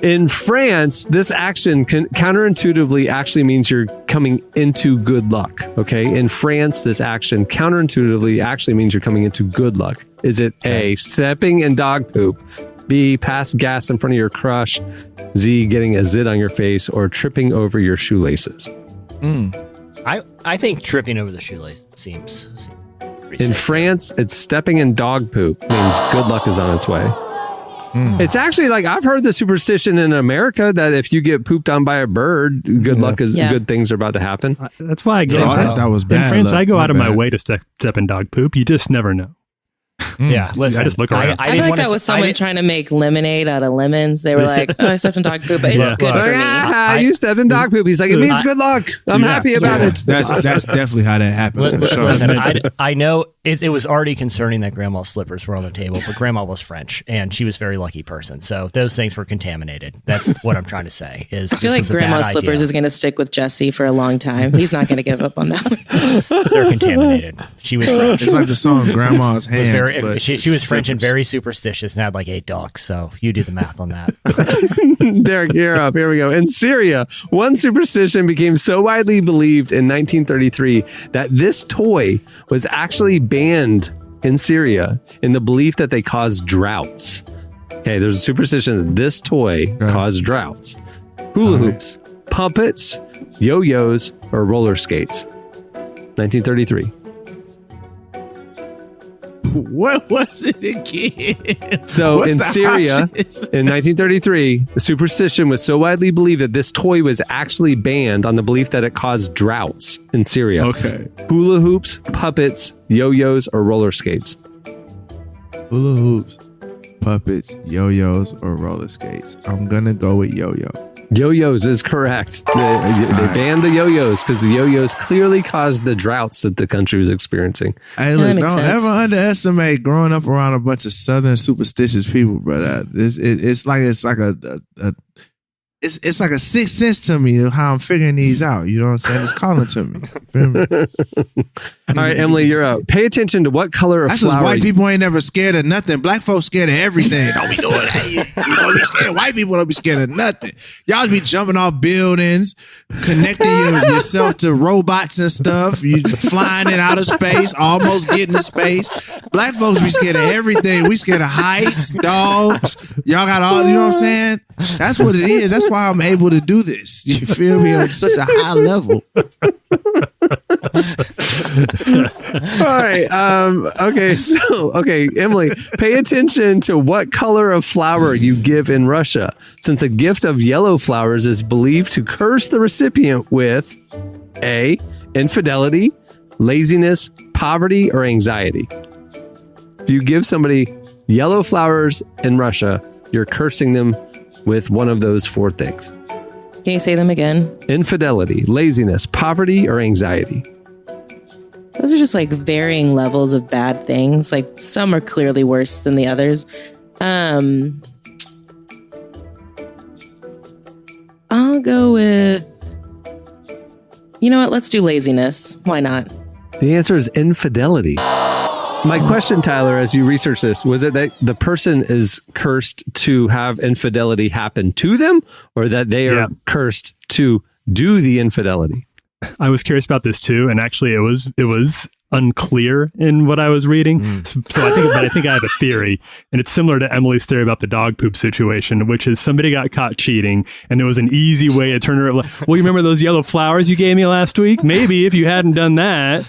In France, this action counterintuitively actually means you're coming into good luck. Okay. In France, this action counterintuitively actually means you're coming into good luck. Is it A, stepping in dog poop, B, pass gas in front of your crush, Z, getting a zit on your face, or tripping over your shoelaces? I think tripping over the shoelace seems pretty in safe. France, it's stepping in dog poop means good luck is on its way. It's actually like, I've heard the superstition in America that if you get pooped on by a bird, good luck is good things are about to happen. That's why I go. I thought that was bad. In France, luck. I go out of my bad. way to step in dog poop. You just never know. Yeah, listen. I just look around. I feel like that was someone trying to make lemonade out of lemons. They were like, "Oh, I stepped in dog poop, but it's good for me." You stepped in dog poop. He's like, it means good luck. I'm happy about it. That's definitely how that happened. For sure. Listen, I know it was already concerning that grandma's slippers were on the table, but grandma was French and she was a very lucky person. So those things were contaminated. That's what I'm trying to say. I feel like grandma's slippers is going to stick with Jesse for a long time. He's not going to give up on that one. They're contaminated. She was French. It's like the song "Grandma's Hands." She was French and very superstitious and had like 8 dogs. So you do the math on that. Derek, you're up. Here we go. In Syria, one superstition became so widely believed in 1933 that this toy was actually banned in Syria in the belief that they caused droughts. Okay, there's a superstition that this toy caused droughts. Hula hoops, puppets, yo-yos, or roller skates. 1933. What was it again? So What's in the Syria, options? in 1933, the superstition was so widely believed that this toy was actually banned on the belief that it caused droughts in Syria. Okay. Hula hoops, puppets, yo-yos, or roller skates. Hula hoops, puppets, yo-yos, or roller skates. I'm gonna go with yo-yo. Yo-yos is correct. They banned the yo-yos because the yo-yos clearly caused the droughts that the country was experiencing. Hey, look, don't ever underestimate growing up around a bunch of Southern superstitious people, brother. It's like a sixth sense to me of how I'm figuring these out. You know what I'm saying? It's calling to me. Feel me? All right, Emily, you're up. Pay attention to what color of That's flower. just white people ain't never scared of nothing. Black folks scared of everything. Don't be doing that. You don't be scared. White people don't be scared of nothing. Y'all be jumping off buildings, connecting yourself to robots and stuff. You flying in outer space, almost getting to space. Black folks be scared of everything. We scared of heights, dogs. Y'all got all, you know what I'm saying? That's what it is. That's why I'm able to do this. You feel me? On such a high level. All right. Okay, Emily, pay attention to what color of flower you give in Russia, since a gift of yellow flowers is believed to curse the recipient with A, infidelity, laziness, poverty, or anxiety. If you give somebody yellow flowers in Russia, you're cursing them with one of those four things. Can you say them again? Infidelity, laziness, poverty, or anxiety. Those are just like varying levels of bad things. Like some are clearly worse than the others. I'll go with, you know what? Let's do laziness. Why not? The answer is infidelity. My question, Tyler, as you research this, was it that the person is cursed to have infidelity happen to them, or that they are cursed to do the infidelity? I was curious about this too, and actually, it was unclear in what I was reading. So I think I have a theory, and it's similar to Emily's theory about the dog poop situation, which is somebody got caught cheating, and there was an easy way to turn it around. Well, you remember those yellow flowers you gave me last week? Maybe if you hadn't done that.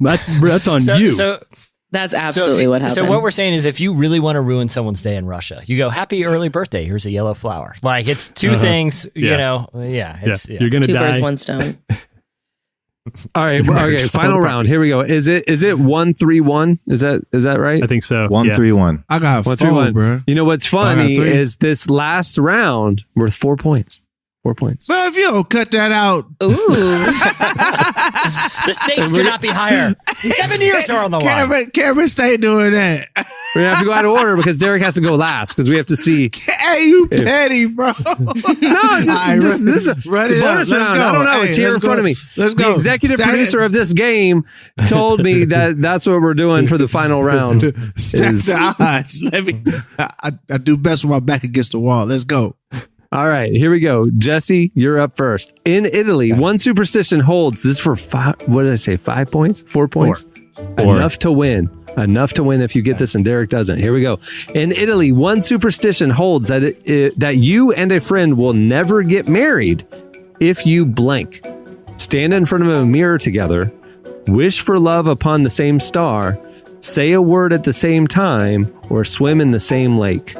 That's on you. So that's absolutely what happened. So what we're saying is, if you really want to ruin someone's day in Russia, you go, "Happy early birthday! Here's a yellow flower." Like it's two things, you know. Yeah, you're gonna two die. birds, one stone. All right, okay. Final round. Here we go. Is it 1-3-1? Is that right? I think so. 1-3-1. I got 1-3-1, bro. You know what's funny is this last round worth 4 points. 4 points. But if you don't cut that out, Ooh. The stakes could not be higher. 7 years are on the line. Cameron, stay doing that. We're gonna have to go out of order because Derek has to go last because we have to see. Hey, you petty, bro. No, just this is run it bonus up. Let's round. go. I don't know. Hey, it's here in front of me. Let's go. The executive producer of this game told me that that's what we're doing for the final round. Stack the odds. Let me. I do best with my back against the wall. Let's go. All right, here we go. Jesse, you're up first. In Italy, one superstition holds, this is for 5, what did I say, 5 points? 4 points? 4. Enough to win. Enough to win if you get this and Derek doesn't. Here we go. In Italy, one superstition holds that that you and a friend will never get married if you blank. Stand in front of a mirror together, wish for love upon the same star, say a word at the same time, or swim in the same lake.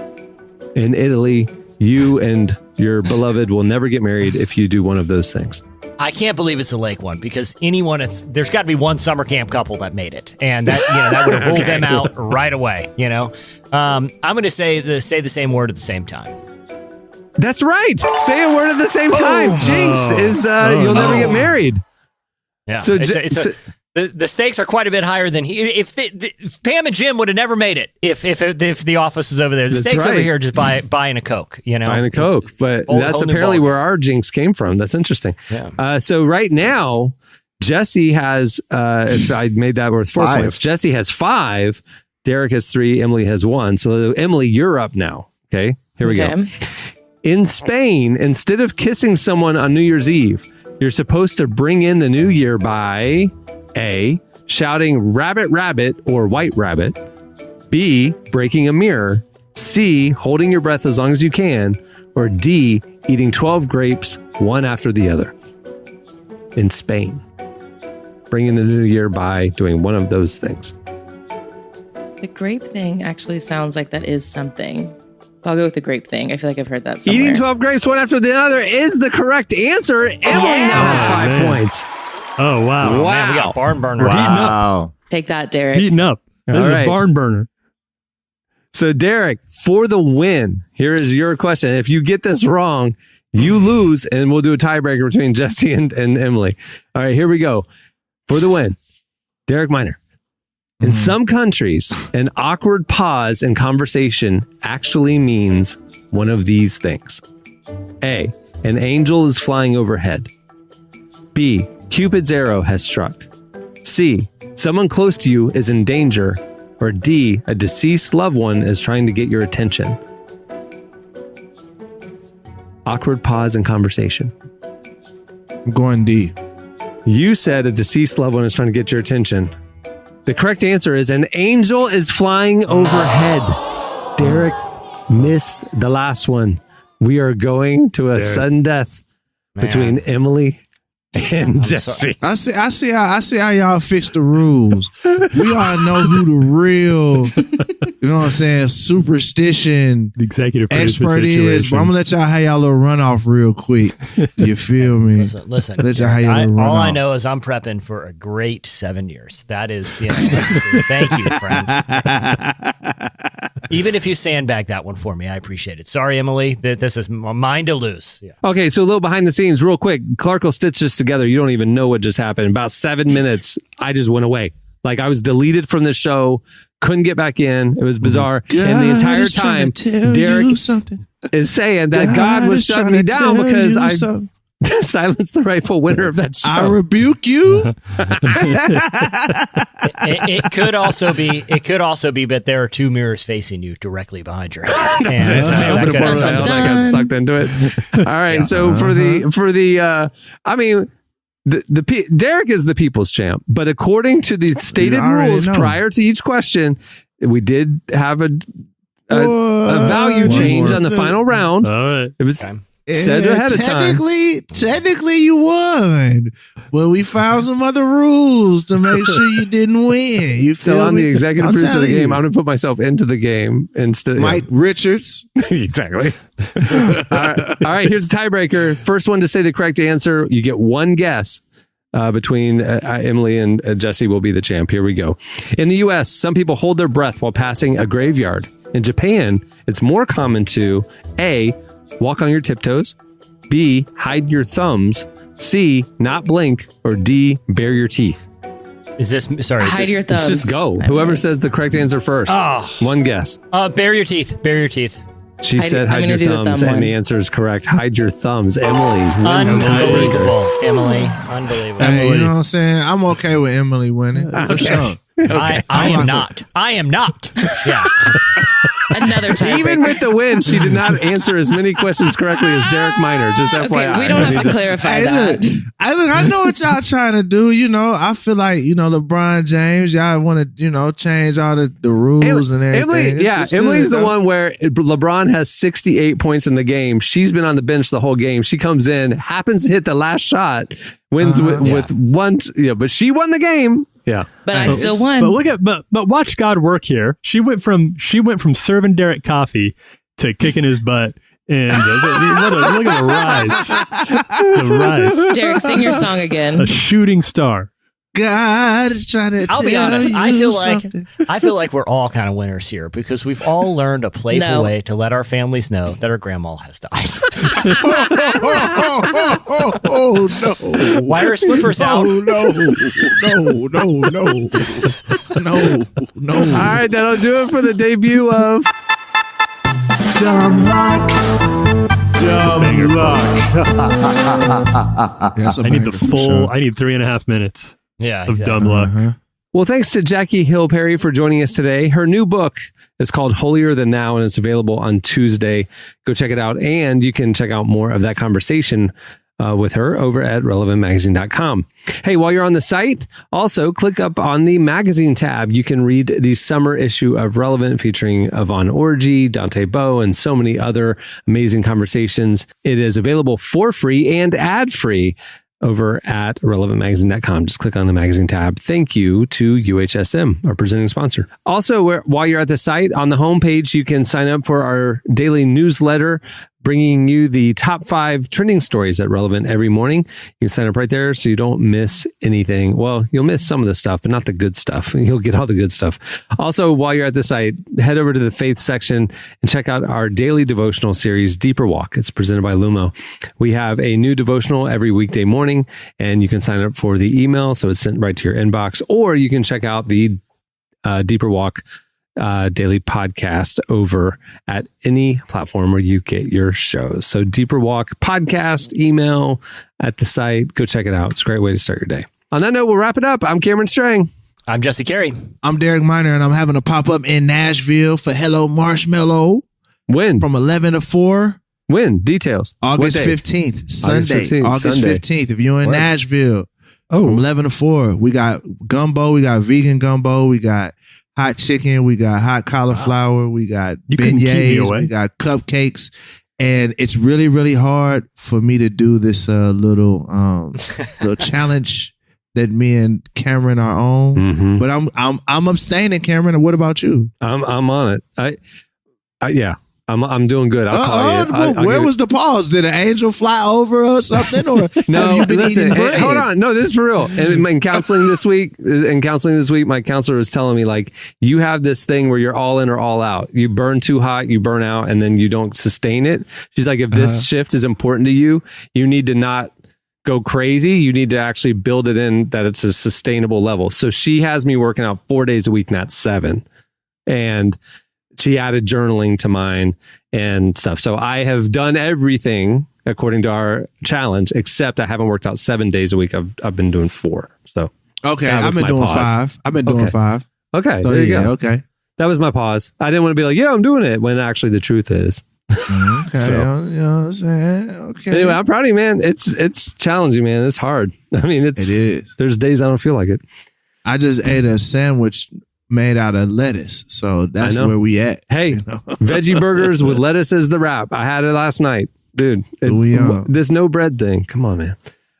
In Italy, you and your beloved will never get married if you do one of those things. I can't believe it's the lake one because there's got to be one summer camp couple that made it, and that would have ruled them out right away. I'm going to say the same word at the same time. That's right. Say a word at the same time. Jinx is you'll never get married. Yeah. So the stakes are quite a bit higher than if Pam and Jim would have never made it if the office was over there. The stakes over here are just buying a Coke, Buying a Coke. But that's apparently where our jinx came from. That's interesting. Yeah. So right now, Jesse has, if I made that worth 4 points, Jesse has 5, Derek has 3, Emily has 1. So Emily, you're up now. Okay, here we go. In Spain, instead of kissing someone on New Year's Eve, you're supposed to bring in the new year by A, shouting rabbit, rabbit, or white rabbit. B, breaking a mirror. C, holding your breath as long as you can. Or D, eating 12 grapes, one after the other. In Spain, bringing the new year by doing one of those things. The grape thing actually sounds like that is something. I'll go with the grape thing. I feel like I've heard that somewhere. Eating 12 grapes, one after the other is the correct answer. Emily now has 5 points. Oh, wow. Man, we got barn burner. Wow. Take that, Derek. Heating up. This is a barn burner. So, Derek, for the win, here is your question. If you get this wrong, You lose, and we'll do a tiebreaker between Jesse and Emily. All right, here we go. For the win, Derek Minor. In some countries, an awkward pause in conversation actually means one of these things. A, an angel is flying overhead. B, Cupid's arrow has struck. C, someone close to you is in danger. Or D, a deceased loved one is trying to get your attention. Awkward pause in conversation. I'm going D. You said a deceased loved one is trying to get your attention. The correct answer is an angel is flying overhead. Derek missed the last one. We are going to a sudden death between Emily and Jesse. I see how y'all fix the rules. We all know who the real, you know what I'm saying, superstition The executive producer expert is. situation. But I'm gonna let y'all have y'all little runoff real quick. You feel me? Listen. Let y'all have your little all I runoff. know is I'm prepping for a great 7 years. That is, thank you, friend. Even if you sandbag that one for me, I appreciate it. Sorry, Emily, this is mine to lose. Yeah. Okay, so a little behind the scenes, real quick. Clark will stitch this together. You don't even know what just happened. About 7 minutes, I just went away. Like I was deleted from the show, couldn't get back in. It was bizarre. And the entire time, Derek is saying that God was shutting me down because I silenced the rightful winner of that show. I rebuke you. It could also be that there are two mirrors facing you directly behind your head. I opened a portal and I got sucked into it. All right, so for the I mean, Derek is the people's champ, but according to the stated rules prior to each question, we did have a value change on the final round. All right. It was said ahead of time. Technically, you won, but we found some other rules to make sure you didn't win. You feel So I'm me? the executive I'm producer of the telling game. you. I'm going to put myself into the game instead. Mike Richards. Exactly. All right. Here's the tiebreaker. First one to say the correct answer, you get one guess. Between Emily and Jesse will be the champ. Here we go. In the U.S., some people hold their breath while passing a graveyard. In Japan, it's more common to A, walk on your tiptoes, B, hide your thumbs, C, not blink, or D, bare your teeth. Is this sorry? Hide your thumbs. Let's just go. Whoever says the correct answer first. One guess. Bare your teeth. Bare your teeth. She said hide your thumbs, and the answer is correct. Hide your thumbs. Emily wins the tiebreaker. Unbelievable, Emily. Unbelievable. Hey, you know what I'm saying? I'm okay with Emily winning. For sure. I am not. I am not. Yeah. Another time. Even with the win, she did not answer as many questions correctly as Derek Minor. Just FYI. Okay, we don't have to clarify that. Look, I know what y'all trying to do. You know, I feel like, LeBron James, y'all want to, change all the rules and everything. Emily's the one where LeBron has 68 points in the game. She's been on the bench the whole game. She comes in, happens to hit the last shot, wins with one, but she won the game. Yeah, but I still won. But watch God work here. She went from serving Derek coffee to kicking his butt, and look at the rise. The rise. Derek, sing your song again. A shooting star. God is trying to. I'll be honest. I feel like we're all kind of winners here because we've all learned a playful way to let our families know that our grandma has died. Oh no! Why are slippers out? No! All right, that'll do it for the debut of Dumb Luck. I need the full. I need 3.5 minutes. Yeah, of dumb luck. Well, thanks to Jackie Hill Perry for joining us today. Her new book is called Holier Than Thou, and it's available on Tuesday. Go check it out. And you can check out more of that conversation with her over at relevantmagazine.com. Hey, while you're on the site, also click up on the magazine tab. You can read the summer issue of Relevant featuring Yvonne Orji, Dante Bowe, and so many other amazing conversations. It is available for free and ad-free over at relevantmagazine.com. Just click on the magazine tab. Thank you to UHSM, our presenting sponsor. Also, while you're at the site, on the homepage, you can sign up for our daily newsletter bringing you the top 5 trending stories at Relevant every morning. You can sign up right there so you don't miss anything. Well, you'll miss some of the stuff, but not the good stuff. You'll get all the good stuff. Also, while you're at the site, head over to the faith section and check out our daily devotional series, Deeper Walk. It's presented by Lumo. We have a new devotional every weekday morning, and you can sign up for the email so it's sent right to your inbox, or you can check out the Deeper Walk daily podcast over at any platform where you get your shows. So Deeper Walk podcast, email at the site. Go check it out. It's a great way to start your day. On that note, we'll wrap it up. I'm Cameron Strang. I'm Jesse Carey. I'm Derek Miner, and I'm having a pop-up in Nashville for Hello Marshmallow. When? From 11 to 4. When? Details. August 15th, Sunday. August 15th. If you're in What? Nashville, from 11 to 4, we got gumbo, we got vegan gumbo, we got hot chicken, we got hot cauliflower, we got beignets, we got cupcakes, and it's really, really hard for me to do this little challenge that me and Cameron are on. Mm-hmm. But I'm abstaining, Cameron. What about you? I'm on it. Yeah. I'm doing good. I'll call you. Where was the pause? Did an angel fly over or something? Or no, have you been eating bread? Hold on. No, this is for real. And in counseling this week, my counselor was telling me, like, you have this thing where you're all in or all out. You burn too hot, you burn out, and then you don't sustain it. She's like, if this shift is important to you, you need to not go crazy. You need to actually build it in that it's a sustainable level. So she has me working out 4 days a week, not 7. And she added journaling to mine and stuff. So I have done everything according to our challenge, except I haven't worked out 7 days a week. I've been doing 4. So okay, I've been doing 5. I've been doing 5. Okay, so there you go. Okay, that was my pause. I didn't want to be like, yeah, I'm doing it, when actually the truth is. Okay, so, you know what I'm saying? Okay. Anyway, I'm proud of you, man. It's challenging, man. It's hard. I mean, it is. There's days I don't feel like it. I just ate a sandwich made out of lettuce, so that's where we at. Hey, veggie burgers with lettuce is the wrap. I had it last night, dude. This no bread thing. Come on, man.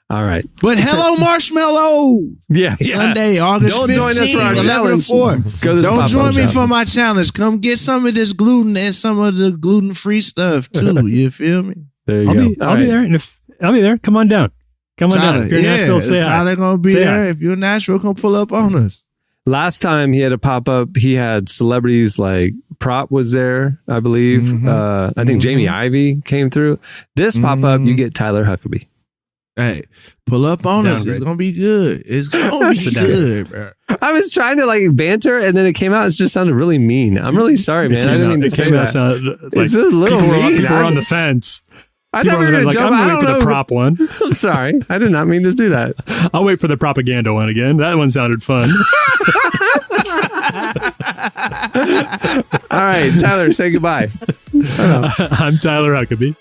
All right, but Hello Marshmallow. Yeah, Sunday, August 15th, 11 to 4. Don't join me for my challenge. Come get some of this gluten and some of the gluten-free stuff too. You feel me? There you go. I'll be there, and I'll be there. Come on down. Come on down. If you're in Nashville, say hi. Tyler gonna be there. If you're in Nashville, come pull up on us. Last time he had a pop-up, he had celebrities like Prop was there, I believe. Mm-hmm. I think Jamie Ivey came through. This pop-up, you get Tyler Huckabee. Hey, pull up on us. It's going to be good. It's going to be good, bro. I was trying to like banter, and then it came out. It just sounded really mean. I'm really sorry, man. I didn't mean to say that. It's a little wrong. People are on the fence. I thought we were going to jump. I'm waiting for the prop one. I'm sorry. I did not mean to do that. I'll wait for the propaganda one again. That one sounded fun. All right, Tyler, say goodbye. I'm Tyler Huckabee.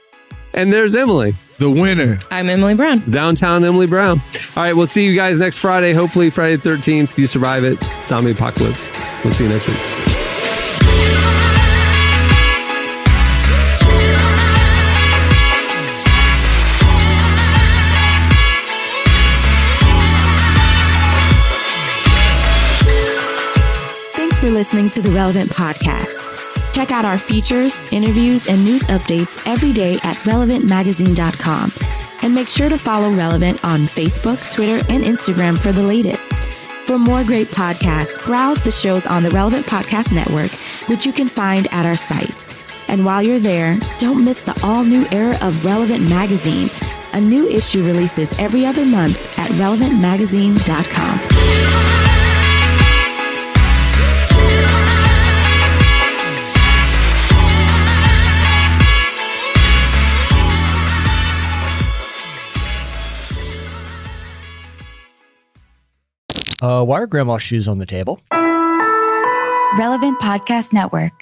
And there's Emily. The winner. I'm Emily Brown. Downtown Emily Brown. All right, we'll see you guys next Friday. Hopefully Friday the 13th. You survive it. Zombie apocalypse. We'll see you next week. Thanks for listening to the Relevant Podcast. Check out our features, interviews, and news updates every day at relevantmagazine.com. And make sure to follow Relevant on Facebook, Twitter, and Instagram for the latest. For more great podcasts, browse the shows on the Relevant Podcast Network, which you can find at our site. And while you're there, don't miss the all-new era of Relevant Magazine. A new issue releases every other month at relevantmagazine.com. Why are grandma's shoes on the table? Relevant Podcast Network.